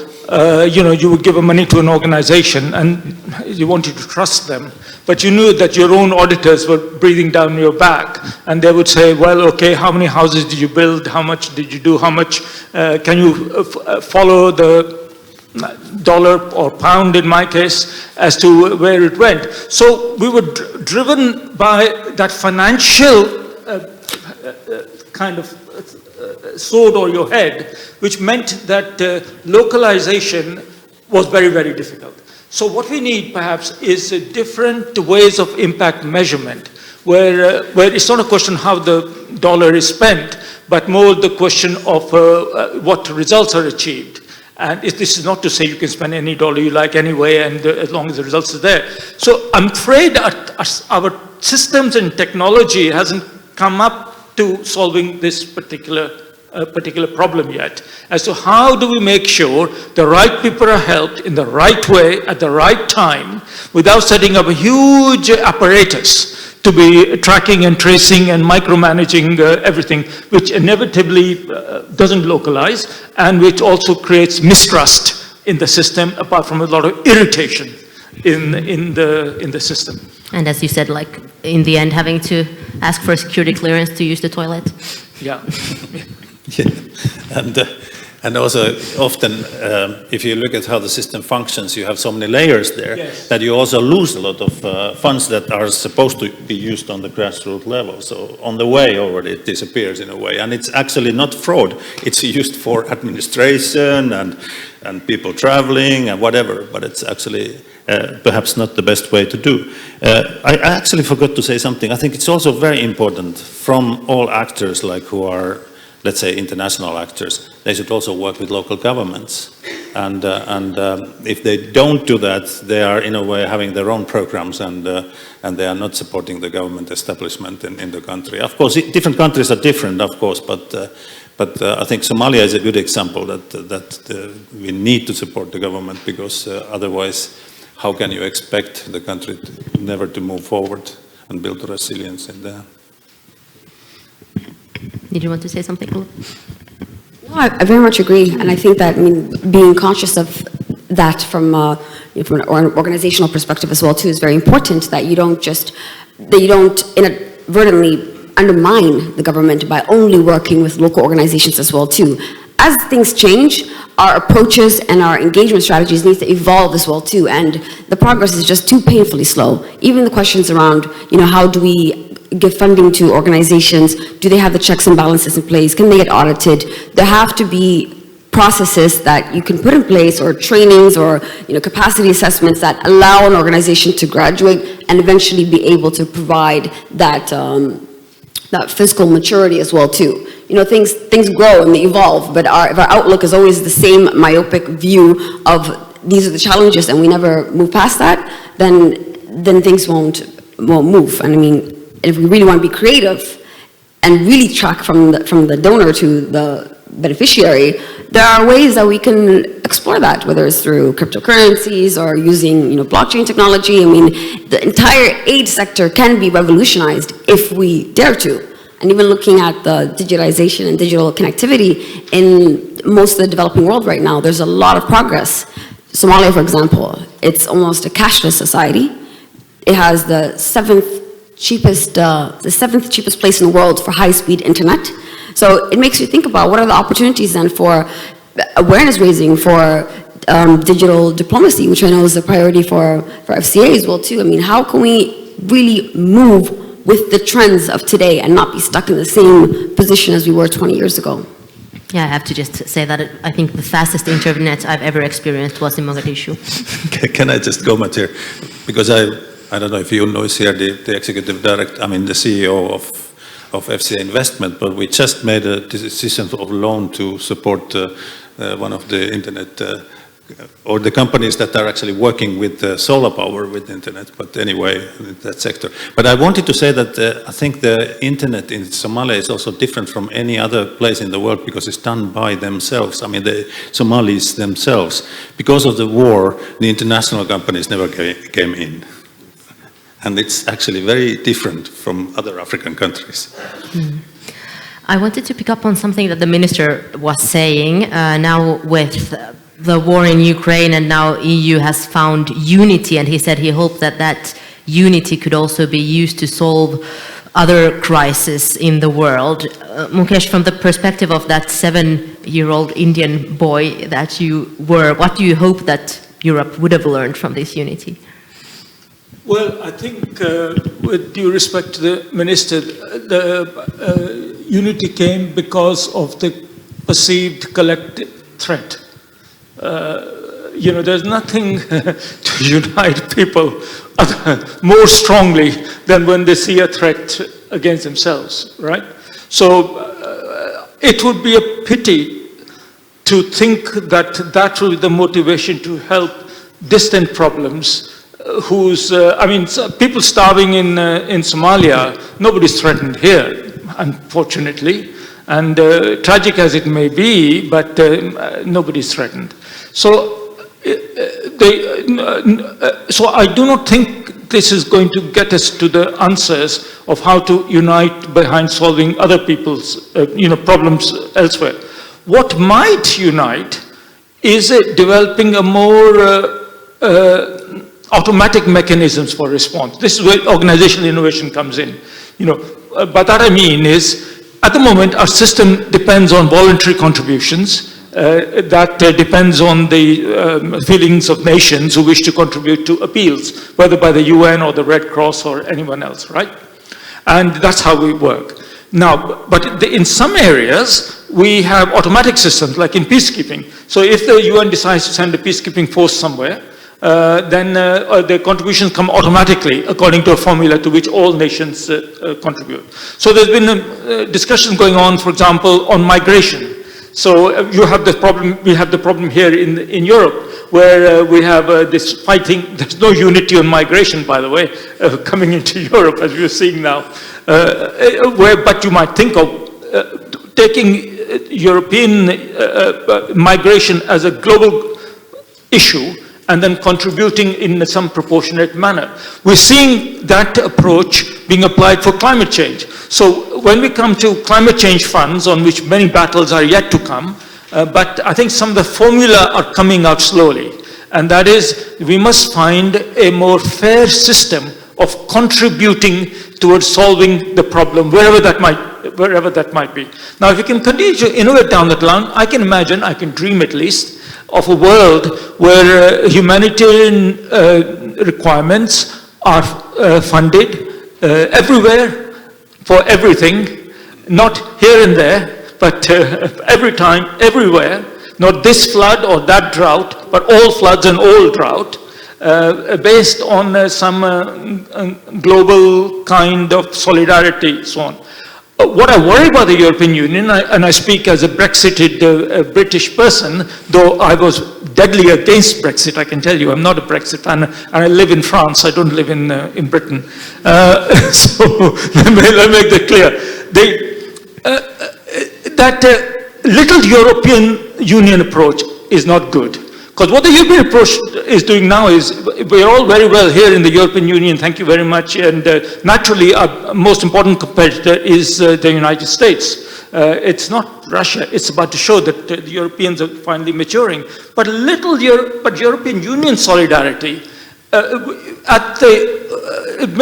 you would give money to an organization and you wanted to trust them, but you knew that your own auditors were breathing down your back, and they would say, well, okay, how many houses did you build? How much did you do? How much can you follow the dollar or pound, in my case, as to where it went? So we were driven by that financial kind of sword over your head, which meant that localization was very, very difficult. So what we need, perhaps, is different ways of impact measurement, where it's not a question how the dollar is spent, but more the question of what results are achieved. And this is not to say you can spend any dollar you like anyway, and as long as the results are there. So I'm afraid our systems and technology hasn't come up to solving this particular a particular problem yet, as to how do we make sure the right people are helped in the right way at the right time without setting up a huge apparatus to be tracking and tracing and micromanaging everything, which inevitably doesn't localize and which also creates mistrust in the system, apart from a lot of irritation in the system. And as you said, like in the end, having to ask for security clearance to use the toilet. Yeah. Yeah. And also often, if you look at how the system functions, you have so many layers there that you also lose a lot of funds that are supposed to be used on the grassroots level. So on the way already it disappears in a way. And it's actually not fraud. It's used for administration and people traveling and whatever, but it's actually perhaps not the best way to do. I actually forgot to say something. I think it's also very important from all actors like who are, let's say, international actors, they should also work with local governments. And if they don't do that, they are in a way having their own programs and they are not supporting the government establishment in the country. Of course, different countries are different, of course, but I think Somalia is a good example that we need to support the government, because otherwise, how can you expect the country never to move forward and build resilience in there? Did you want to say something? No, I very much agree, and I think that, I mean, being conscious of that from an organizational perspective as well too is very important. That you don't inadvertently undermine the government by only working with local organizations as well too. As things change, our approaches and our engagement strategies need to evolve as well too, and the progress is just too painfully slow. Even the questions around, how do we give funding to organizations? Do they have the checks and balances in place? Can they get audited? There have to be processes that you can put in place, or trainings, or capacity assessments that allow an organization to graduate and eventually be able to provide that that fiscal maturity as well too. Things grow and they evolve, but if our outlook is always the same myopic view of these are the challenges and we never move past that, then things won't move. And I mean, if we really want to be creative and really track from the donor to the beneficiary, there are ways that we can explore that, whether it's through cryptocurrencies or using blockchain technology. I mean, the entire aid sector can be revolutionized if we dare to. And even looking at the digitization and digital connectivity in most of the developing world right now, there's a lot of progress. Somalia, for example, it's almost a cashless society. It has the seventh cheapest place in the world for high-speed internet. So it makes you think about what are the opportunities then for awareness raising, for digital diplomacy, which I know is a priority for FCA as well too. I mean, how can we really move with the trends of today and not be stuck in the same position as we were 20 years ago? Yeah, I have to just say that I think the fastest internet I've ever experienced was in Mogadishu. Can I just comment here? Because I don't know if you know is here, the executive director, the CEO of FCA Investment, but we just made a decision of loan to support one of the internet, or the companies that are actually working with solar power with internet, but anyway, in that sector. But I wanted to say that I think the internet in Somalia is also different from any other place in the world, because it's done by themselves. I mean, the Somalis themselves. Because of the war, the international companies never came in. And it's actually very different from other African countries. I wanted to pick up on something that the minister was saying. Now with the war in Ukraine, and now EU has found unity, and he said he hoped that unity could also be used to solve other crises in the world. Mukesh, from the perspective of that 7-year-old Indian boy that you were, what do you hope that Europe would have learned from this unity? Well, I think, with due respect to the minister, the unity came because of the perceived collective threat. There's nothing to unite people more strongly than when they see a threat against themselves, right? So it would be a pity to think that will be the motivation to help distant problems. People starving in Somalia, nobody's threatened here, unfortunately. And tragic as it may be, but nobody's threatened. So, so I do not think this is going to get us to the answers of how to unite behind solving other people's problems elsewhere. What might unite is developing a more automatic mechanisms for response. This is where organizational innovation comes in. By that I mean is, at the moment, our system depends on voluntary contributions. That depends on the feelings of nations who wish to contribute to appeals, whether by the UN or the Red Cross or anyone else, right? And that's how we work. Now, but in some areas, we have automatic systems, like in peacekeeping. So if the UN decides to send a peacekeeping force somewhere, then the contributions come automatically according to a formula to which all nations contribute. So there's been discussions going on, for example, on migration. So you have the problem, we have the problem here in Europe, where we have this fighting. There's no unity on migration, by the way, coming into Europe, as we're seeing now. But you might think of taking European migration as a global issue and then contributing in some proportionate manner. We're seeing that approach being applied for climate change. So when we come to climate change funds, on which many battles are yet to come, but I think some of the formula are coming out slowly. And that is, we must find a more fair system of contributing towards solving the problem, wherever that might be. Now, if we can continue to innovate down that line, I can imagine, I can dream at least, of a world where humanitarian requirements are funded everywhere for everything, not here and there, but every time, everywhere, not this flood or that drought, but all floods and all drought, based on some global kind of solidarity, so on. What I worry about the European Union, and I speak as a Brexited British person, though I was deadly against Brexit, I can tell you, I'm not a Brexit fan, and I live in France, I don't live in Britain. So let me make that clear. That little European Union approach is not good. Because what the European approach is doing now is, we're all very well here in the European Union, thank you very much, and naturally our most important competitor is the United States. It's not Russia, it's about to show that the Europeans are finally maturing. But European Union solidarity, it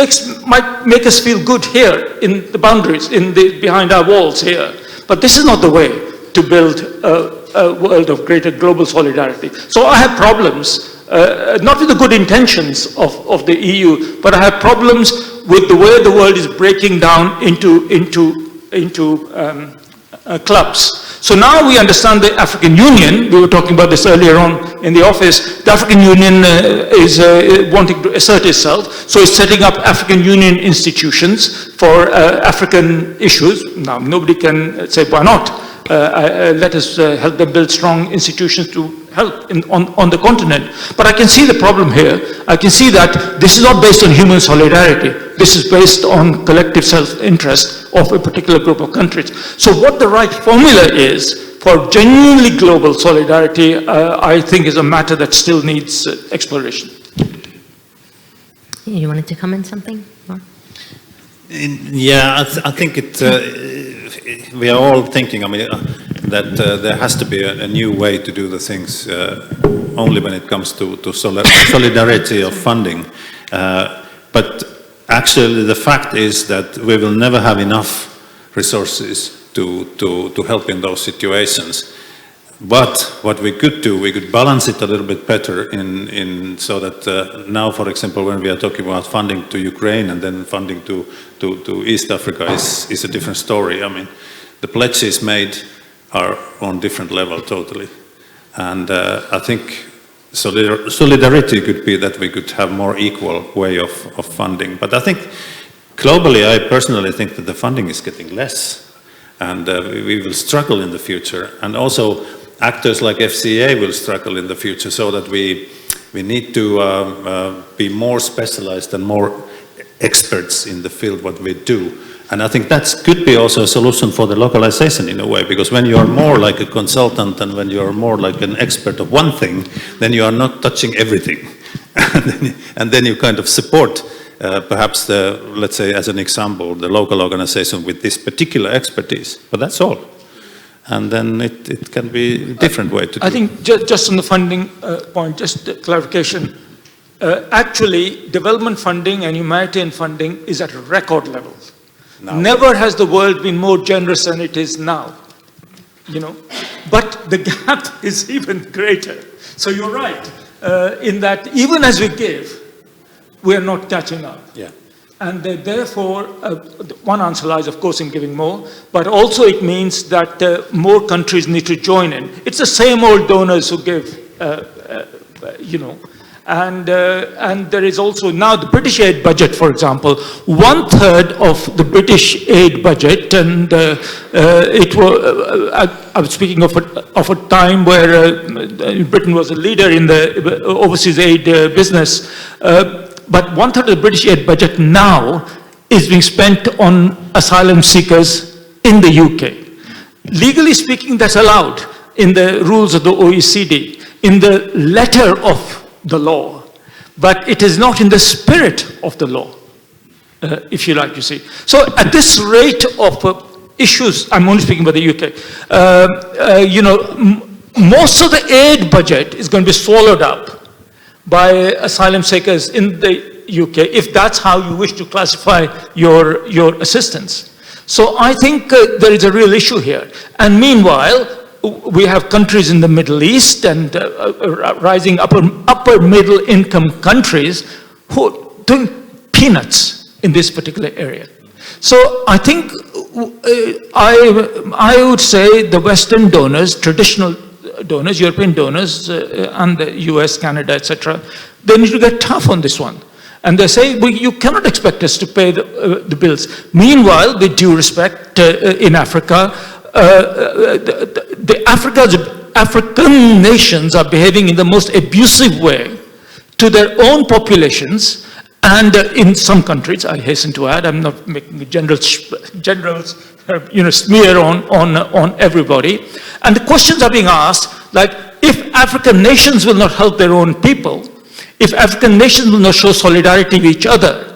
might make us feel good here in the boundaries, behind our walls here. But this is not the way to build a world of greater global solidarity. So I have problems, not with the good intentions of the EU, but I have problems with the way the world is breaking down into clubs. So now we understand the African Union, we were talking about this earlier on in the office, the African Union is wanting to assert itself, so it's setting up African Union institutions for African issues. Now nobody can say why not. Let us help them build strong institutions to help on the continent. But I can see the problem here. I can see that this is not based on human solidarity. This is based on collective self-interest of a particular group of countries. So what the right formula is for genuinely global solidarity, I think is a matter that still needs exploration. You wanted to comment something? Yeah, I think we are all thinking, that there has to be a new way to do the things only when it comes to solidarity of funding. But actually the fact is that we will never have enough resources to help in those situations. But what we could do, we could balance it a little bit better so that now, for example, when we are talking about funding to Ukraine and then funding to East Africa is a different story. The pledges made are on different level totally. And I think solidarity could be that we could have more equal way of funding. But I think globally, I personally think that the funding is getting less. And we will struggle in the future. And also, actors like FCA will struggle in the future, so that we need to be more specialized and more experts in the field what we do. And I think that could be also a solution for the localization in a way, because when you are more like a consultant and when you are more like an expert of one thing, then you are not touching everything. And then you kind of support perhaps the, let's say as an example, the local organization with this particular expertise, but that's all. And then it can be a different way to do it. I think just on the funding point, just a clarification. Actually, development funding and humanitarian funding is at record levels. Now. Never has the world been more generous than it is now, you know. But the gap is even greater. So you're right, in that even as we give, we are not catching up. Yeah. And therefore, one answer lies, of course, in giving more, but also it means that more countries need to join in. It's the same old donors who give, you know. And there is also now the British aid budget, for example, 1/3 of the British aid budget, and it was, I was speaking of a time where Britain was a leader in the overseas aid business, but 1/3 of the British aid budget now is being spent on asylum seekers in the UK. Legally speaking, that's allowed in the rules of the OECD, in the letter of the law, but it is not in the spirit of the law, if you like, you see. So at this rate of issues, I'm only speaking about the UK, you know, most of the aid budget is going to be swallowed up by asylum seekers in the UK, if that's how you wish to classify your assistance. So I think there is a real issue here. And meanwhile, we have countries in the Middle East and rising upper middle income countries who are doing peanuts in this particular area. So I think I would say the Western donors, traditional donors, European donors, and the US, Canada, etc., they need to get tough on this one. And they say, well, you cannot expect us to pay the bills. Meanwhile, with due respect, in Africa, the African nations are behaving in the most abusive way to their own populations, and in some countries, I hasten to add, I'm not making a generals you know, smear on everybody. And the questions are being asked, like, if African nations will not help their own people, if African nations will not show solidarity with each other,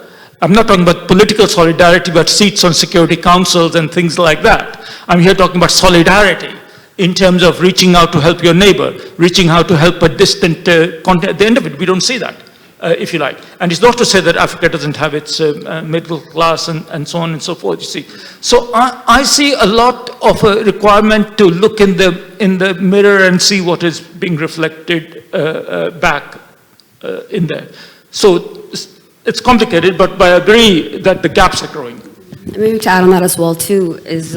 I'm not talking about political solidarity, but seats on security councils and things like that. I'm here talking about solidarity in terms of reaching out to help your neighbor, reaching out to help a distant continent. At the end of it, we don't see that, if you like. And it's not to say that Africa doesn't have its middle class and so on and so forth, you see. So I see a lot of a requirement to look in the mirror and see what is being reflected back in there. So it's complicated, but I agree that the gaps are growing. And maybe to add on that as well too is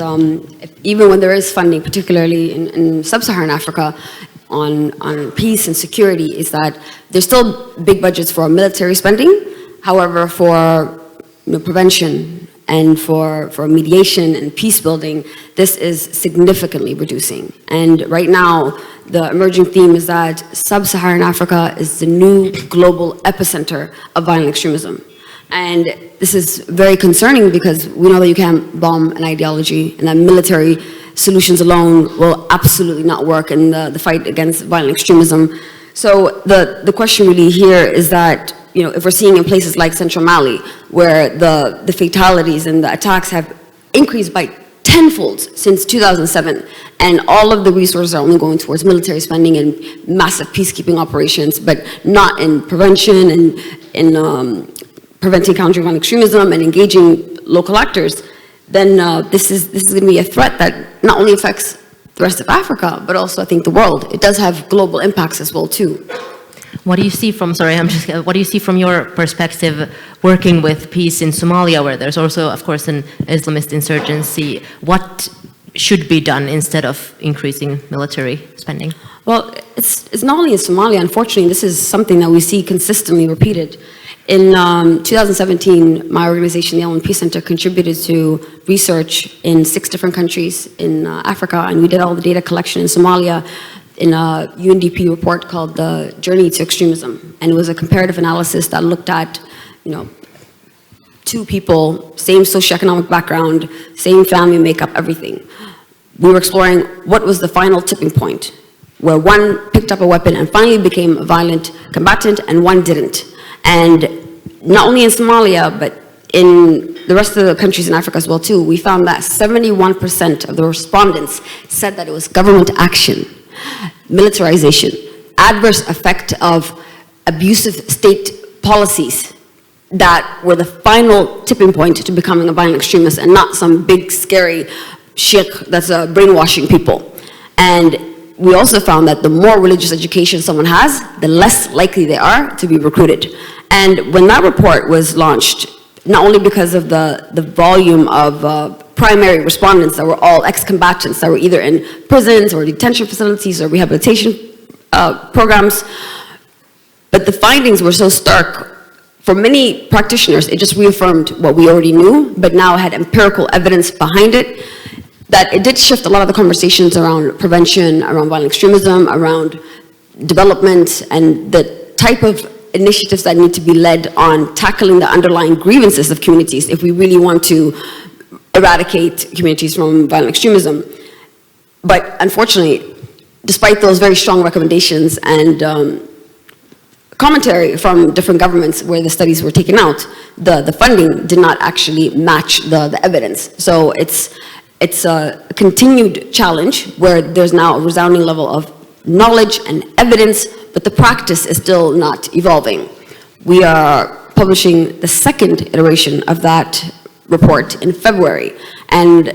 even when there is funding, particularly in sub-Saharan Africa, on peace and security, is that there's still big budgets for military spending. However, for prevention and for mediation and peace building, this is significantly reducing. And right now, the emerging theme is that sub-Saharan Africa is the new global epicenter of violent extremism. And this is very concerning because we know that you can't bomb an ideology, and that military solutions alone will absolutely not work in the fight against violent extremism. So the question really here is that, you know, if we're seeing in places like Central Mali, where the fatalities and the attacks have increased by tenfold since 2007, and all of the resources are only going towards military spending and massive peacekeeping operations, but not in prevention and in preventing countering violent extremism and engaging local actors, then this is going to be a threat that not only affects the rest of Africa, but also I think the world. It does have global impacts as well too. What do you see from, what do you see from your perspective working with peace in Somalia, where there's also, of course, an Islamist insurgency? What should be done instead of increasing military spending? Well, it's not only in Somalia, unfortunately, this is something that we see consistently repeated. In 2017, my organization, the Elman Peace Center, contributed to research in 6 different countries in Africa, and we did all the data collection in Somalia in a UNDP report called The Journey to Extremism. And it was a comparative analysis that looked at, you know, two people, same socioeconomic background, same family makeup, everything. We were exploring what was the final tipping point, where one picked up a weapon and finally became a violent combatant and one didn't. And not only in Somalia, but in the rest of the countries in Africa as well too, we found that 71% of the respondents said that it was government action, militarization, adverse effect of abusive state policies that were the final tipping point to becoming a violent extremist, and not some big scary sheikh that's brainwashing people. And we also found that the more religious education someone has, the less likely they are to be recruited. And when that report was launched, not only because of the volume of primary respondents that were all ex-combatants that were either in prisons or detention facilities or rehabilitation programs, but the findings were so stark. For many practitioners, it just reaffirmed what we already knew, but now had empirical evidence behind it, that it did shift a lot of the conversations around prevention, around violent extremism, around development, and the type of initiatives that need to be led on tackling the underlying grievances of communities if we really want to eradicate communities from violent extremism. But unfortunately, despite those very strong recommendations and commentary from different governments where the studies were taken out, the funding did not actually match the evidence. So it's a continued challenge where there's now a resounding level of knowledge and evidence, but the practice is still not evolving. We are publishing the second iteration of that report in February, and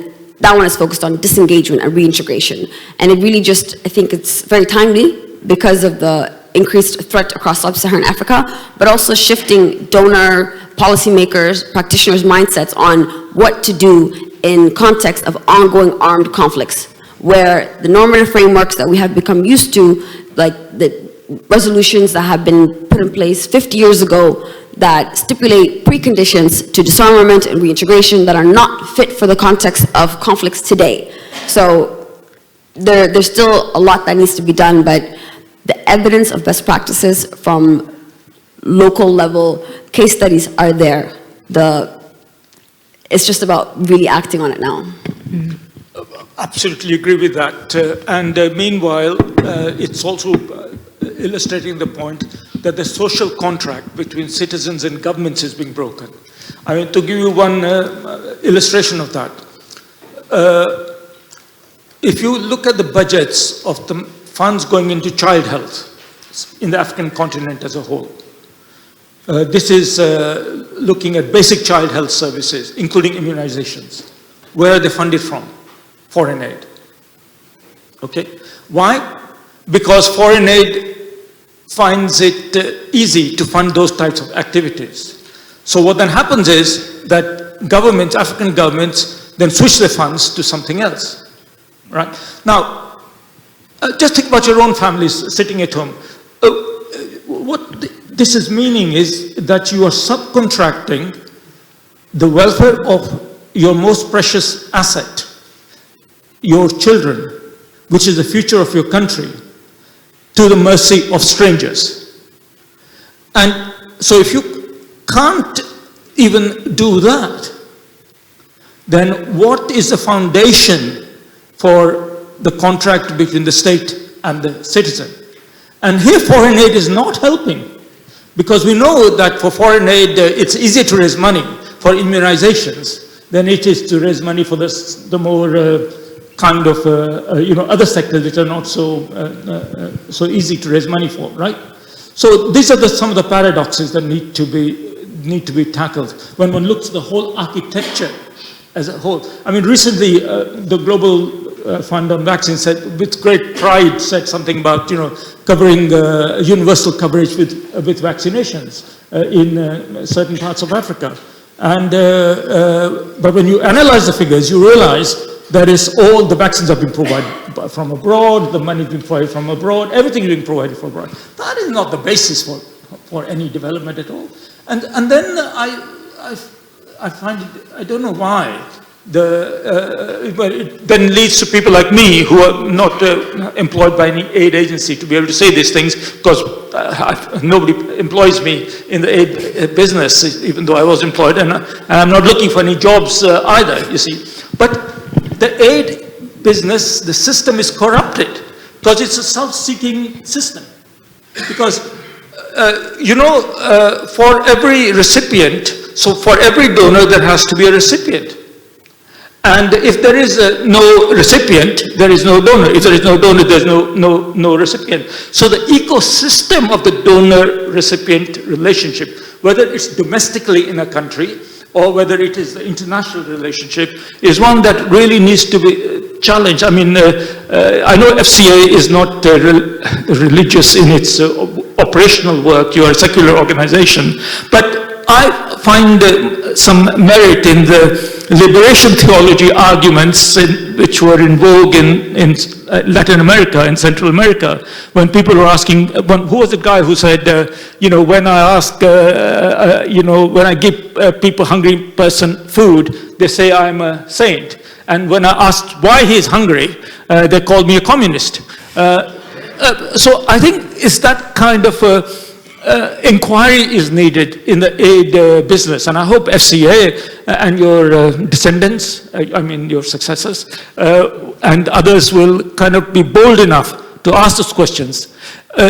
that one is focused on disengagement and reintegration. And it really just, I think it's very timely because of the increased threat across sub-Saharan Africa, but also shifting donor, policymakers, practitioners' mindsets on what to do in context of ongoing armed conflicts, where the normative frameworks that we have become used to, like the resolutions that have been put in place 50 years ago that stipulate preconditions to disarmament and reintegration that are not fit for the context of conflicts today. So there's still a lot that needs to be done, but the evidence of best practices from local level case studies are there. It's just about really acting on it now. Absolutely agree with that. Meanwhile, it's also illustrating the point that the social contract between citizens and governments is being broken. I mean, to give you one illustration of that, if you look at the budgets of the funds going into child health in the African continent as a whole, this is looking at basic child health services, including immunizations. Where are they funded from? Foreign aid. Okay? Why? Because foreign aid finds it easy to fund those types of activities. So what then happens is that governments, African governments, then switch their funds to something else. Right? Now, just think about your own families sitting at home. What this is meaning is that you are subcontracting the welfare of your most precious asset, your children, which is the future of your country, to the mercy of strangers. And so if you can't even do that, then what is the foundation for the contract between the state and the citizen? And here foreign aid is not helping, because we know that for foreign aid, it's easier to raise money for immunizations than it is to raise money for the more kind of other sectors which are not so easy to raise money for, right? So these are some of the paradoxes that need to be tackled when one looks at the whole architecture as a whole. I mean, recently the Global Fund on Vaccines said, with great pride, said something about covering universal coverage with vaccinations in certain parts of Africa. And but when you analyze the figures, you realize that is all the vaccines have been provided from abroad, the money has been provided from abroad, everything is being provided from abroad. That is not the basis for any development at all. And then I find it, I don't know why, it then leads to people like me who are not employed by any aid agency to be able to say these things, because nobody employs me in the aid business, even though I was employed, and I'm not looking for any jobs either, you see. But the aid business, the system is corrupted because it's a self-seeking system. Because, for every recipient, so for every donor, there has to be a recipient. And if there is no recipient, there is no donor. If there is no donor, there's no recipient. So the ecosystem of the donor-recipient relationship, whether it's domestically in a country or whether it is the international relationship, is one that really needs to be challenged. I mean, I know FCA is not religious in its operational work. You are a secular organization. But I find some merit in the liberation theology arguments which were in vogue in Latin America, in Central America, when people were asking, who was the guy who said, when I ask, when I give people, hungry person food, they say I'm a saint. And when I asked why he's hungry, they called me a communist. So I think it's that kind of inquiry is needed in the aid business, and I hope FCA and your descendants, your successors, and others will kind of be bold enough to ask those questions.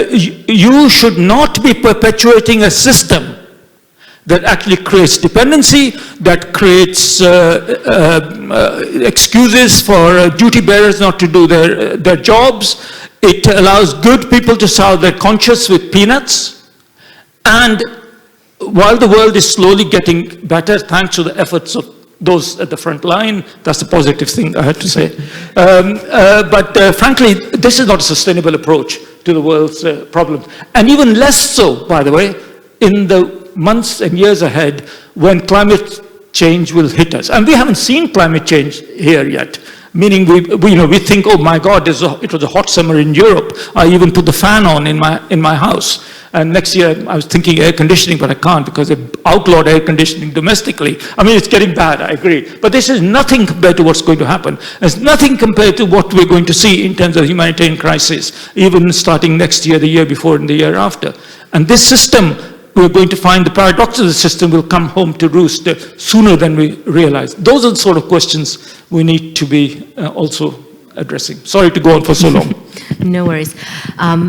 You should not be perpetuating a system that actually creates dependency, that creates excuses for duty bearers not to do their jobs. It allows good people to solve their conscience with peanuts. And while the world is slowly getting better, thanks to the efforts of those at the front line, that's a positive thing I have to say. But frankly, this is not a sustainable approach to the world's problems. And even less so, by the way, in the months and years ahead when climate change will hit us. And we haven't seen climate change here yet. Meaning we think, oh my God, it was a hot summer in Europe. I even put the fan on in my house. And next year I was thinking air conditioning, but I can't because they outlawed air conditioning domestically. I mean, it's getting bad, I agree. But this is nothing compared to what's going to happen. It's nothing compared to what we're going to see in terms of humanitarian crisis, even starting next year, the year before, and the year after. And this system, we're going to find the paradox of the system will come home to roost sooner than we realize. Those are the sort of questions we need to be also addressing. Sorry to go on for so long. No worries.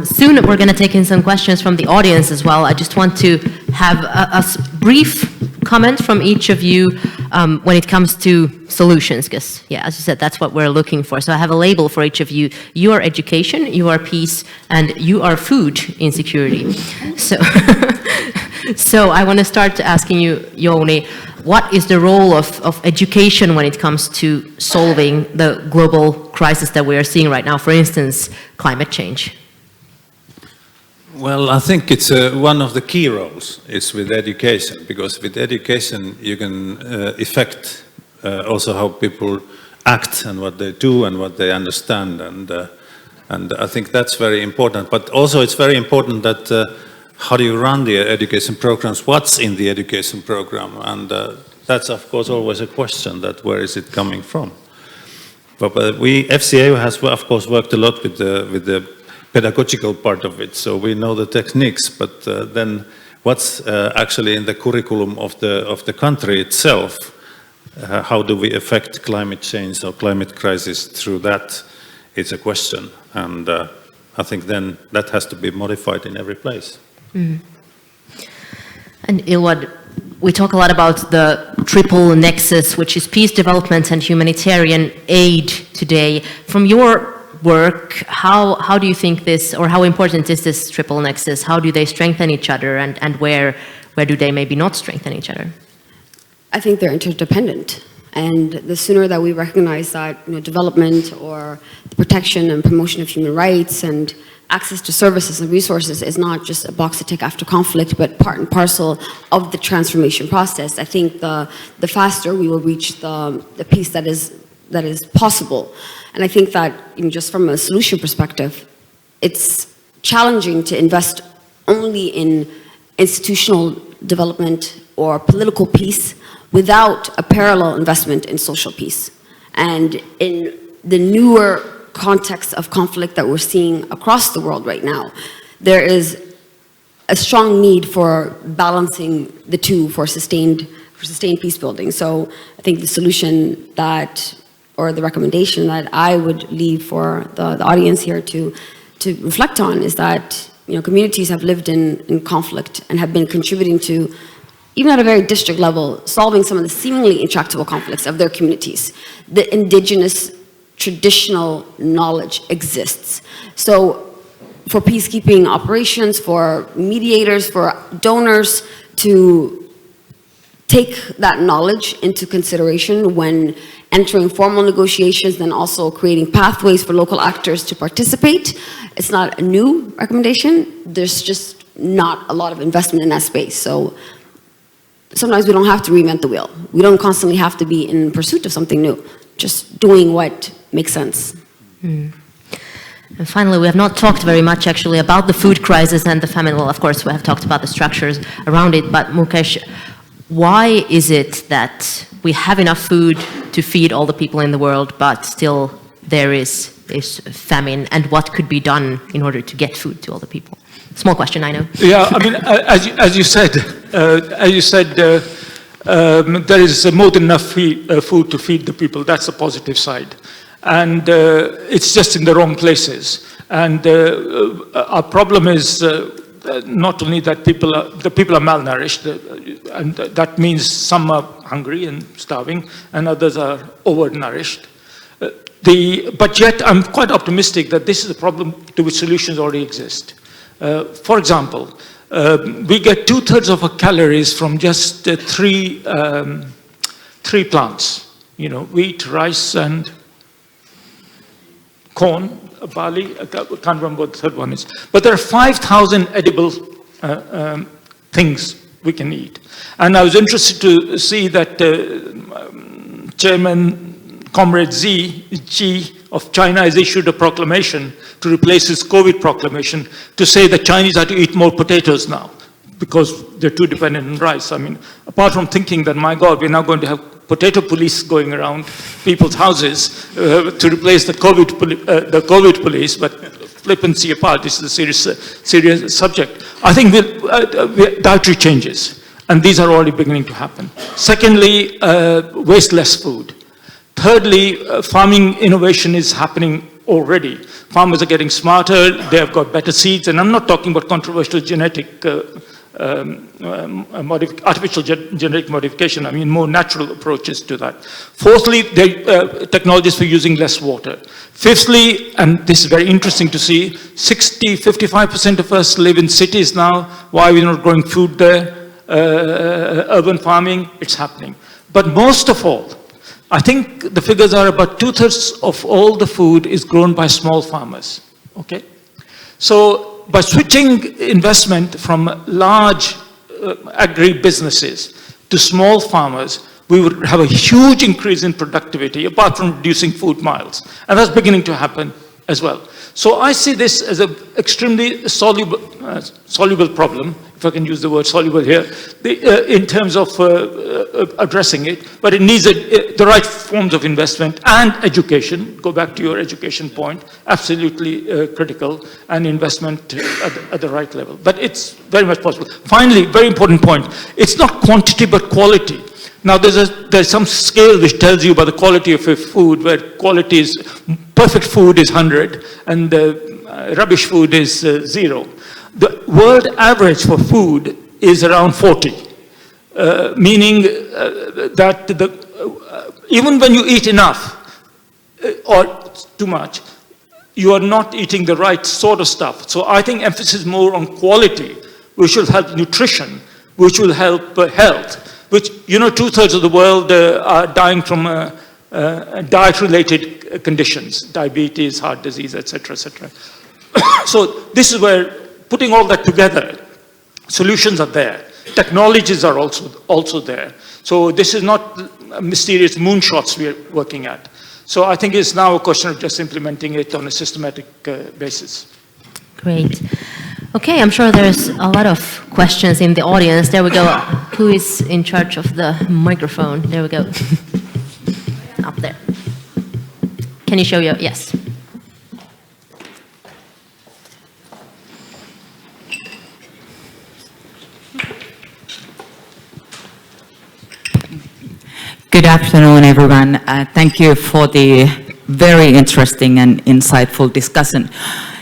Soon we're going to take in some questions from the audience as well. I just want to have a brief comment from each of you when it comes to solutions, because, yeah, as you said, that's what we're looking for. So I have a label for each of you. You are education, you are peace, and you are food insecurity. So I want to start asking you, Jouni, what is the role of education when it comes to solving the global crisis that we are seeing right now, for instance, climate change? Well, I think it's one of the key roles is with education, because with education you can affect also how people act and what they do and what they understand, and I think that's very important. But also it's very important that how do you run the education programs, what's in the education program, and that's of course always a question, that where is it coming from. But FCA has of course worked a lot with the pedagogical part of it, so we know the techniques, but then what's actually in the curriculum of the country itself, how do we affect climate change or climate crisis through that, it's a question, and I think then that has to be modified in every place. Mm. And Ilwad, we talk a lot about the triple nexus, which is peace, development, and humanitarian aid today. From your work, how do you think this, or how important is this triple nexus? How do they strengthen each other, and where do they maybe not strengthen each other? I think they're interdependent. And the sooner that we recognize that development or the protection and promotion of human rights and access to services and resources is not just a box to tick after conflict, but part and parcel of the transformation process, I think the faster we will reach the peace that is possible. And I think that just from a solution perspective, it's challenging to invest only in institutional development or political peace without a parallel investment in social peace. And in the newer context of conflict that we're seeing across the world right now, there is a strong need for balancing the two for sustained peace building. So I think the solution that, or the recommendation that I would leave for the audience here to reflect on is that, you know, communities have lived in conflict and have been contributing to, even at a very district level, solving some of the seemingly intractable conflicts of their communities. The indigenous traditional knowledge exists. So for peacekeeping operations, for mediators, for donors to take that knowledge into consideration when entering formal negotiations, then also creating pathways for local actors to participate. It's not a new recommendation. There's just not a lot of investment in that space. So sometimes we don't have to reinvent the wheel. We don't constantly have to be in pursuit of something new, just doing what makes sense. And finally, we have not talked very much actually about the food crisis and the famine. Well, of course, we have talked about the structures around it, but Mukesh, why is it that we have enough food to feed all the people in the world, but still there is famine, and what could be done in order to get food to all the people? Small question, I know. Yeah, I mean, as you said, there is more than enough food to feed the people. That's the positive side. And it's just in the wrong places. And our problem is not only that the people are malnourished, and that means some are hungry and starving, and others are overnourished. But yet, I'm quite optimistic that this is a problem to which solutions already exist. For example, we get 2/3 of our calories from just three plants. You know, wheat, rice, and corn, barley. I can't remember what the third one is. But there are 5,000 edible things we can eat. And I was interested to see that Chairman Comrade Xi of China has issued a proclamation to replace his COVID proclamation to say that Chinese have to eat more potatoes now because they're too dependent on rice. I mean, apart from thinking that, my God, we're now going to have potato police going around people's houses to replace the COVID police, but flippancy apart, this is a serious subject. I think dietary changes, and these are already beginning to happen. Secondly, waste less food. Thirdly, farming innovation is happening already. Farmers are getting smarter, they have got better seeds, and I'm not talking about controversial genetic artificial genetic modification. I mean more natural approaches to that. Fourthly, technologies for using less water. Fifthly, and this is very interesting to see, 55% of us live in cities now. Why are we not growing food there? Urban farming, it's happening. But most of all, I think the figures are about 2/3 of all the food is grown by small farmers, okay? So by switching investment from large agri-businesses to small farmers, we would have a huge increase in productivity, apart from reducing food miles. And that's beginning to happen as well. So I see this as an extremely soluble problem, if I can use the word soluble here, in terms of addressing it. But it needs the right forms of investment and education. Go back to your education point, absolutely critical, and investment at the right level. But it's very much possible. Finally, very important point, it's not quantity but quality. Now there's some scale which tells you about the quality of your food, where quality is, perfect food is 100 and rubbish food is 0. The world average for food is around 40, meaning that even when you eat enough or too much, you are not eating the right sort of stuff. So I think emphasis more on quality, which will help nutrition, which will help health, which, you know, 2/3 of the world are dying from diet-related conditions, diabetes, heart disease, etc., etc. So this is where, putting all that together, solutions are there. Technologies are also there. So this is not mysterious moonshots we are working at. So I think it's now a question of just implementing it on a systematic basis. Great. Okay, I'm sure there's a lot of questions in the audience. There we go. Who is in charge of the microphone? There we go. Up there. Can you show your, yes. Good afternoon, everyone. Thank you for the very interesting and insightful discussion.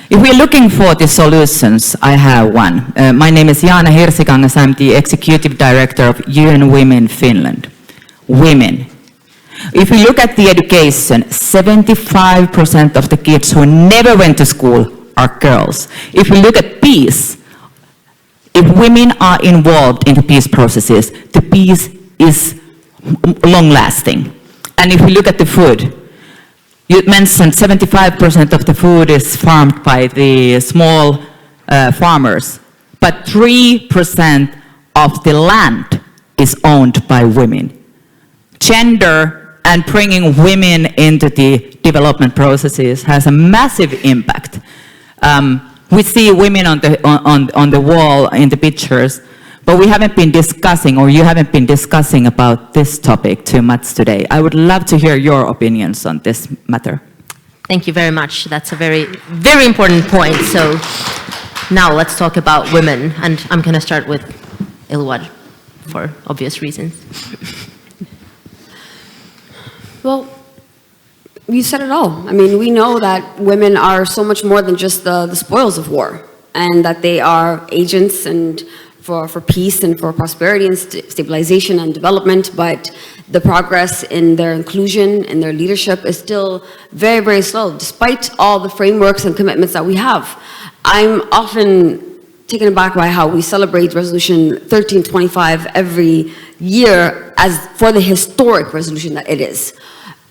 If we're looking for the solutions, I have one. My name is Jaana Hirsikangas. I'm the Executive Director of UN Women Finland. Women. If we look at the education, 75% of the kids who never went to school are girls. If we look at peace, if women are involved in the peace processes, the peace is long-lasting. And if we look at the food, you mentioned 75% of the food is farmed by the small farmers, but 3% of the land is owned by women. Gender and bringing women into the development processes has a massive impact. We see women on the wall in the pictures, but we haven't been discussing, or you haven't been discussing about this topic too much today. I would love to hear your opinions on this matter. Thank you very much. That's a very, very important point. So now let's talk about women. And I'm going to start with Ilwad for obvious reasons. Well, you said it all. I mean, we know that women are so much more than just the spoils of war, and that they are agents and for peace and for prosperity and stabilization and development, but the progress in their inclusion and their leadership is still very, very slow, despite all the frameworks and commitments that we have. I'm often taken aback by how we celebrate Resolution 1325 every year as for the historic resolution that it is,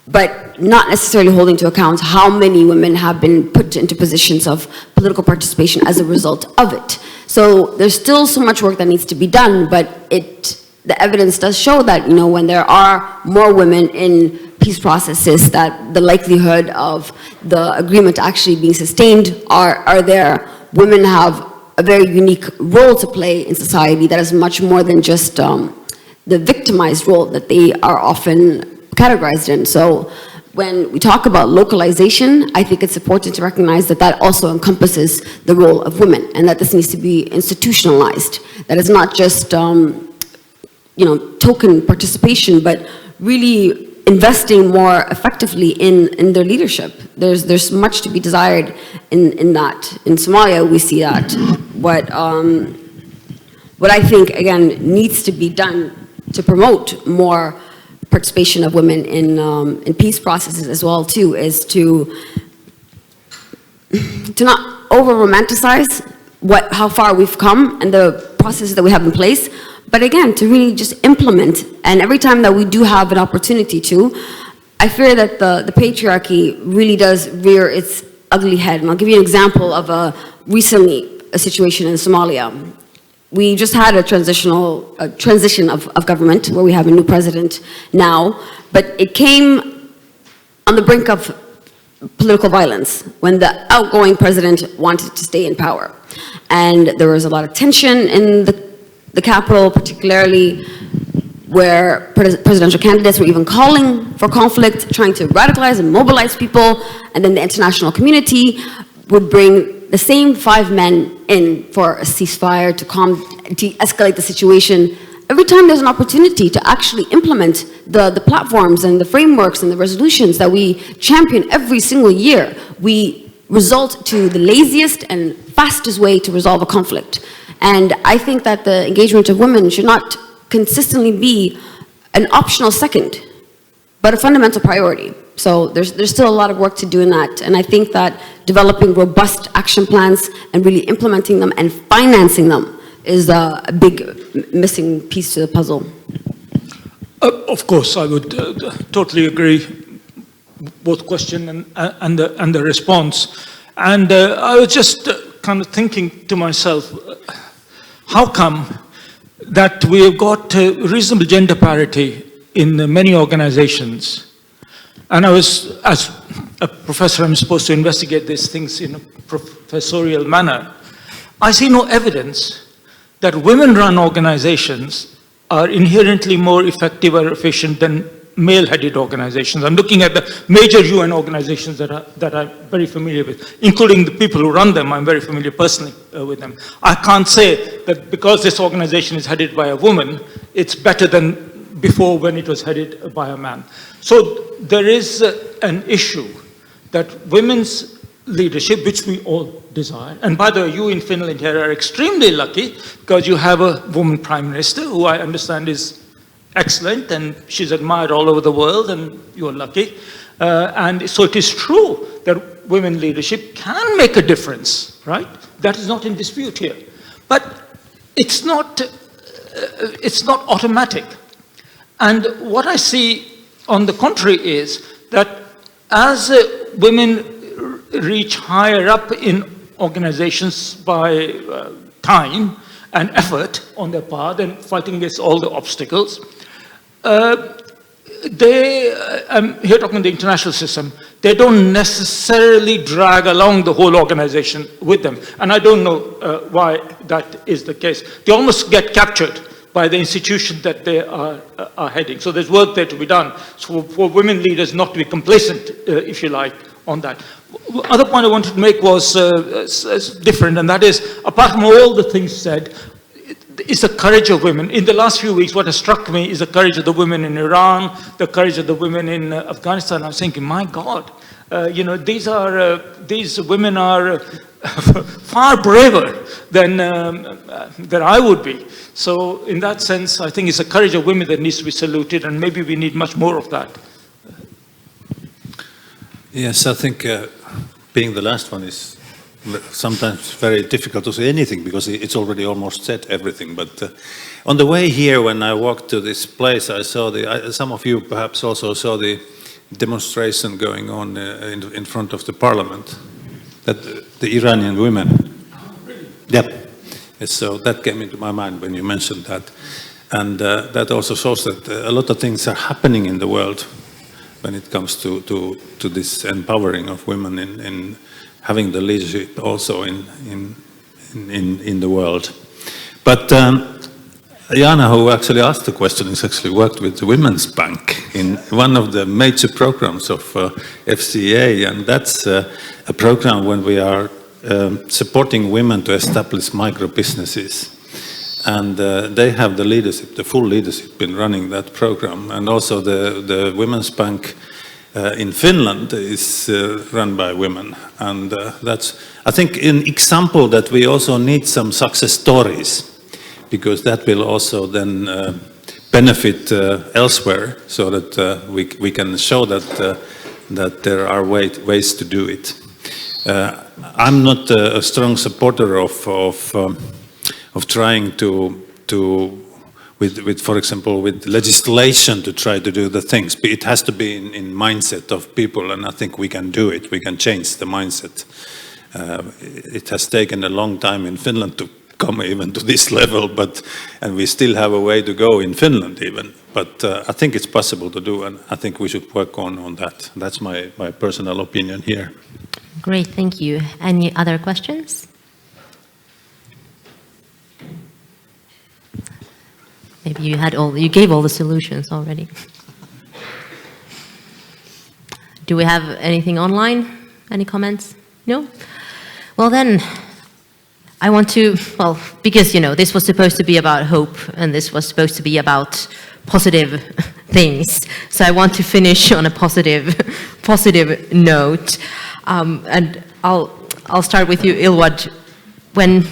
but not necessarily holding to account how many women have been put into positions of political participation as a result of it. So there's still so much work that needs to be done, but the evidence does show that, you know, when there are more women in peace processes, that the likelihood of the agreement actually being sustained are there. Women have a very unique role to play in society that is much more than just the victimized role that they are often categorized in. So when we talk about localization, I think it's important to recognize that that also encompasses the role of women, and that this needs to be institutionalized. That it's not just you know, token participation, but really investing more effectively in their leadership. There's much to be desired in that. In Somalia, we see that. What I think, again, needs to be done to promote more participation of women in peace processes as well too, is to not over-romanticize how far we've come and the processes that we have in place, but again, to really just implement. And every time that we do have an opportunity to, I fear that the patriarchy really does rear its ugly head. And I'll give you an example of a situation in Somalia. We just had a transition of government where we have a new president now, but it came on the brink of political violence when the outgoing president wanted to stay in power. And there was a lot of tension in the capital, particularly where presidential candidates were even calling for conflict, trying to radicalize and mobilize people, and then the international community would bring the same 5 men in for a ceasefire to de-escalate the situation. Every time there's an opportunity to actually implement the platforms and the frameworks and the resolutions that we champion every single year, we result to the laziest and fastest way to resolve a conflict. And I think that the engagement of women should not consistently be an optional second, but a fundamental priority. So there's still a lot of work to do in that. And I think that developing robust action plans and really implementing them and financing them is a big missing piece to the puzzle. Of course, I would totally agree, both question and the response. And I was just kind of thinking to myself, how come that we have got reasonable gender parity in many organizations? And I was, as a professor, I'm supposed to investigate these things in a professorial manner. I see no evidence that women-run organizations are inherently more effective or efficient than male-headed organizations. I'm looking at the major UN organizations that I'm very familiar with, including the people who run them. I'm very familiar personally with them. I can't say that because this organization is headed by a woman, it's better than before when it was headed by a man. So there is an issue that women's leadership, which we all desire, and by the way, you in Finland here are extremely lucky because you have a woman prime minister who I understand is excellent, and she's admired all over the world, and you're lucky. And so it is true that women leadership can make a difference, right? That is not in dispute here. But it's not automatic. And what I see on the contrary is that as women reach higher up in organizations by time and effort on their part and fighting against all the obstacles, I'm here talking the international system, they don't necessarily drag along the whole organization with them. And I don't know why that is the case. They almost get captured by the institution that they are heading. So there's work there to be done. So for women leaders not to be complacent, if you like, on that. Other point I wanted to make was different, and that is, apart from all the things said, is the courage of women. In the last few weeks, what has struck me is the courage of the women in Iran, the courage of the women in Afghanistan. I was thinking, my God, these women are far braver than I would be. So in that sense, I think it's the courage of women that needs to be saluted, and maybe we need much more of that. Yes, I think being the last one is sometimes very difficult to say anything because it's already almost said everything. But on the way here, when I walked to this place, I saw some of you perhaps also saw the demonstration going on in front of the parliament, that the Iranian women. Oh, really? Yep. So that came into my mind when you mentioned that. And that also shows that a lot of things are happening in the world when it comes to this empowering of women in having the leadership also in the world. But Jana, who actually asked the question, has actually worked with the Women's Bank in one of the major programs of FCA, and that's a program when we are supporting women to establish micro businesses. And they have the leadership, the full leadership in running that program. And also the Women's Bank in Finland is run by women. And that's, I think, an example that we also need some success stories, because that will also then benefit elsewhere, so that we can show that there are ways to do it. I'm not a strong supporter of trying with, for example, with legislation to try to do the things. But it has to be in mindset of people, and I think we can do it. We can change the mindset. It has taken a long time in Finland to come even to this level, and we still have a way to go in Finland even. But I think it's possible to do, and I think we should work on that. That's my personal opinion here. Great, thank you. Any other questions? Maybe you gave all the solutions already. Do we have anything online? Any comments? No? Well then, I want to, because this was supposed to be about hope, and this was supposed to be about positive things. So I want to finish on a positive note. And I'll start with you, Ilwad. When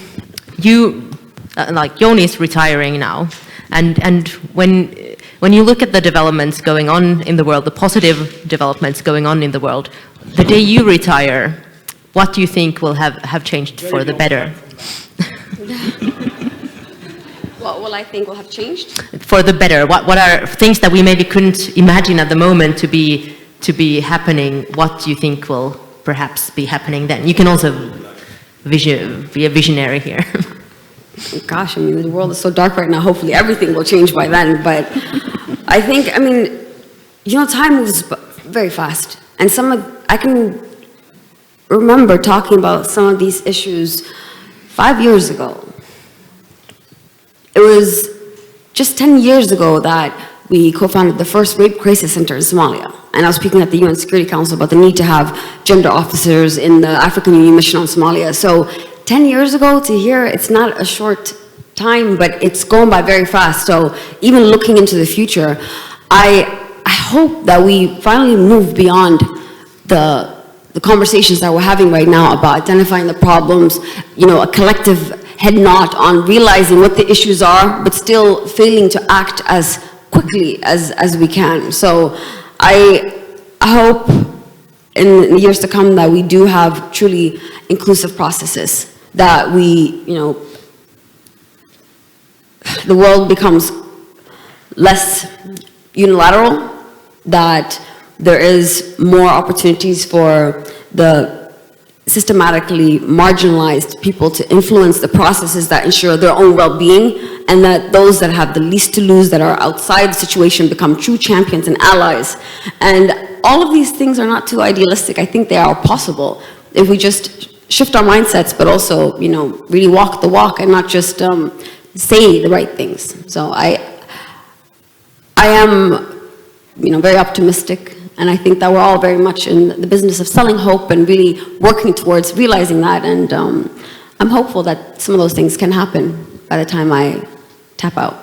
you, like Jouni is retiring now, and when you look at the developments going on in the world, the positive developments going on in the world, the day you retire, what do you think will have changed for the better? What will I think will have changed? For the better. What are things that we maybe couldn't imagine at the moment to be happening? What do you think will perhaps be happening then? You can also be a visionary here. Gosh, I mean, the world is so dark right now. Hopefully everything will change by then. But I think, time moves very fast. And I can remember talking about some of these issues 5 years ago. It was just 10 years ago that we co-founded the first rape crisis center in Somalia. And I was speaking at the UN Security Council about the need to have gender officers in the African Union mission on Somalia. So 10 years ago to here, it's not a short time, but it's going by very fast. So even looking into the future, I hope that we finally move beyond the conversations that we're having right now about identifying the problems, you know, a collective head nod on realizing what the issues are, but still failing to act as quickly as we can. So I hope in the years to come that we do have truly inclusive processes, that we, you know, the world becomes less unilateral, that there is more opportunities for the systematically marginalized people to influence the processes that ensure their own well-being, and that those that have the least to lose, that are outside the situation, become true champions and allies. And all of these things are not too idealistic. I think they are possible if we just shift our mindsets, but also, you know, really walk the walk and not just say the right things. So I am, you know, very optimistic. And I think that we're all very much in the business of selling hope and really working towards realizing that. And I'm hopeful that some of those things can happen by the time I tap out.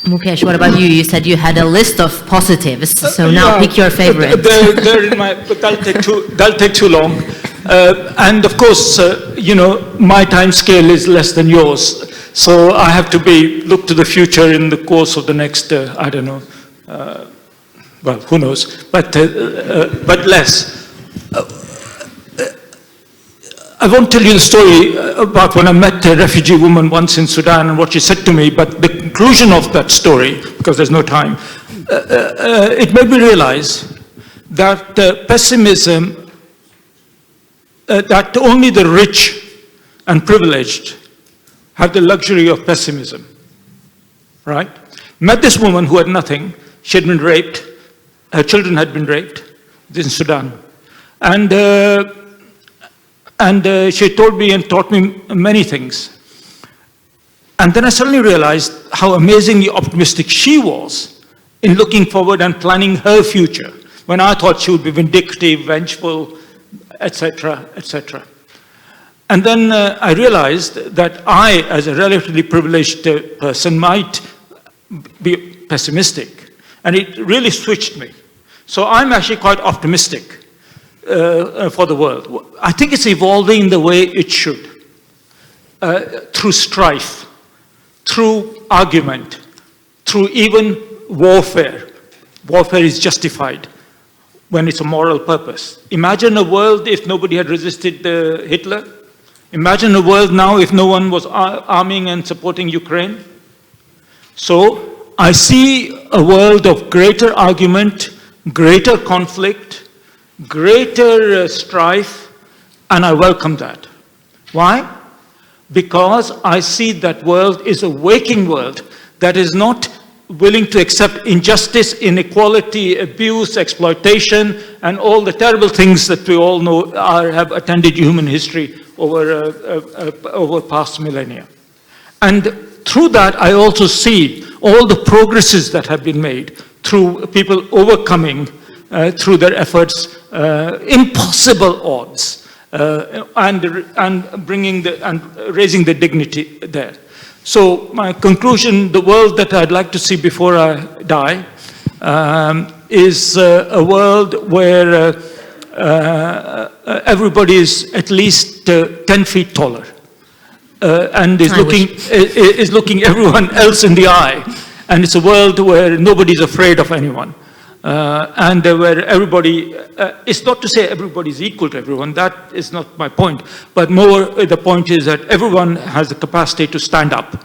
Mukesh, what about you? You said you had a list of positives, so now pick your favorite. They're in my, but that'll take too long. And of course, you know, my time scale is less than yours. So I have to look to the future in the course of the next, I don't know, well, who knows, but less. I won't tell you the story about when I met a refugee woman once in Sudan and what she said to me, but the conclusion of that story, because there's no time, it made me realize that pessimism, that only the rich and privileged have the luxury of pessimism, right? Met this woman who had nothing. She had been raped. Her children had been raped in Sudan. And she told me and taught me many things. And then I suddenly realized how amazingly optimistic she was in looking forward and planning her future, when I thought she would be vindictive, vengeful, etc., etc. And then I realized that I, as a relatively privileged person, might be pessimistic. And it really switched me. So I'm actually quite optimistic for the world. I think it's evolving the way it should, through strife, through argument, through even warfare. Warfare is justified when it's a moral purpose. Imagine a world if nobody had resisted Hitler. Imagine a world now if no one was arming and supporting Ukraine. So I see a world of greater argument, greater conflict, greater strife, and I welcome that. Why? Because I see that world is a waking world that is not willing to accept injustice, inequality, abuse, exploitation, and all the terrible things that we all know have attended human history over past millennia. And through that, I also see all the progresses that have been made through people overcoming, through their efforts, impossible odds, and raising the dignity there. So my conclusion, the world that I'd like to see before I die, is a world where everybody is at least 10 feet taller. And is looking everyone else in the eye. And it's a world where nobody's afraid of anyone. And where everybody, it's not to say everybody's equal to everyone, that is not my point. But more, the point is that everyone has the capacity to stand up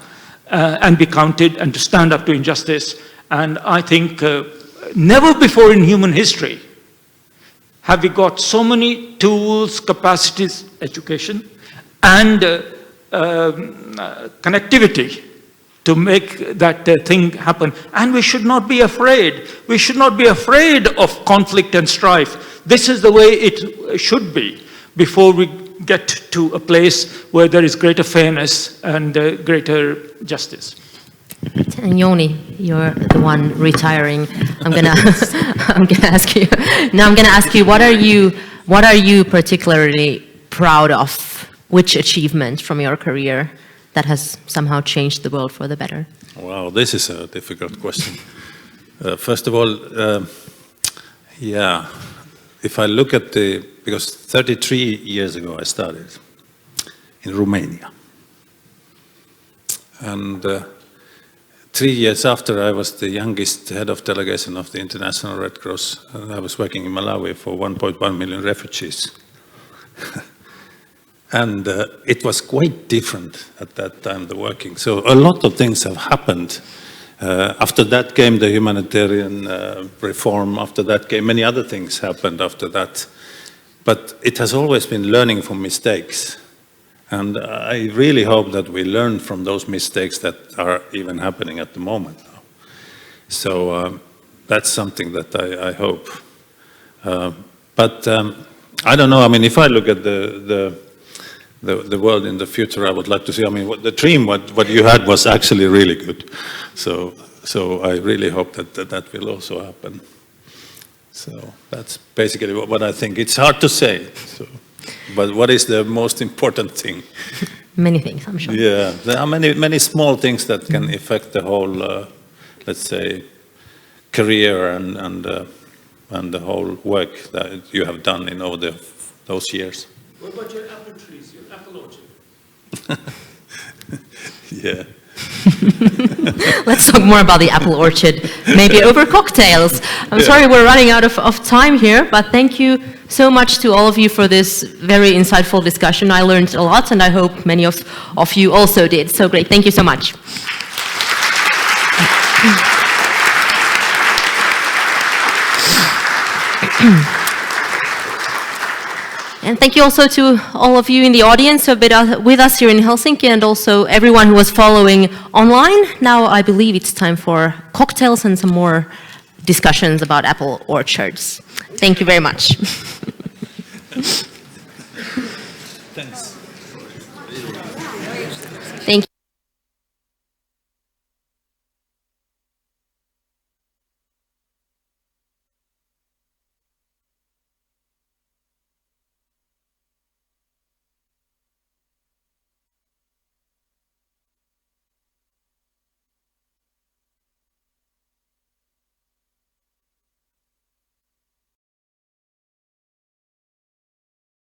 and be counted and to stand up to injustice. And I think never before in human history have we got so many tools, capacities, education, and connectivity to make that thing happen. And we should not be afraid. We should not be afraid of conflict and strife. This is the way it should be before we get to a place where there is greater fairness and greater justice. And Jouni, you're the one retiring. I'm gonna ask you. Now I'm gonna ask you, what are you particularly proud of? Which achievement from your career that has somehow changed the world for the better? Wow, this is a difficult question. First of all, yeah, if I look at because 33 years ago I started in Romania. And 3 years after, I was the youngest head of delegation of the International Red Cross. And I was working in Malawi for 1.1 million refugees. And it was quite different at that time, the working. So a lot of things have happened. After that came the humanitarian reform. After that came many other things happened after that. But it has always been learning from mistakes. And I really hope that we learn from those mistakes that are even happening at the moment now. So that's something that I hope. But I don't know, I mean, if I look at the world in the future, I would like to see, I mean, the dream, what you had was actually really good. So I really hope that will also happen. So that's basically what I think. It's hard to say. So. But what is the most important thing? Many things, I'm sure. Yeah, there are many small things that can affect the whole, let's say, career and the whole work that you have done in all those years. What about your apple trees, your apple orchard? Yeah. Let's talk more about the apple orchard, maybe over cocktails. I'm sorry we're running out of time here, but thank you so much to all of you for this very insightful discussion. I learned a lot, and I hope many of you also did. So great, thank you so much. And thank you also to all of you in the audience who have been with us here in Helsinki, and also everyone who was following online. Now I believe it's time for cocktails and some more discussions about apple orchards. Thank you very much. Thanks. Thank you.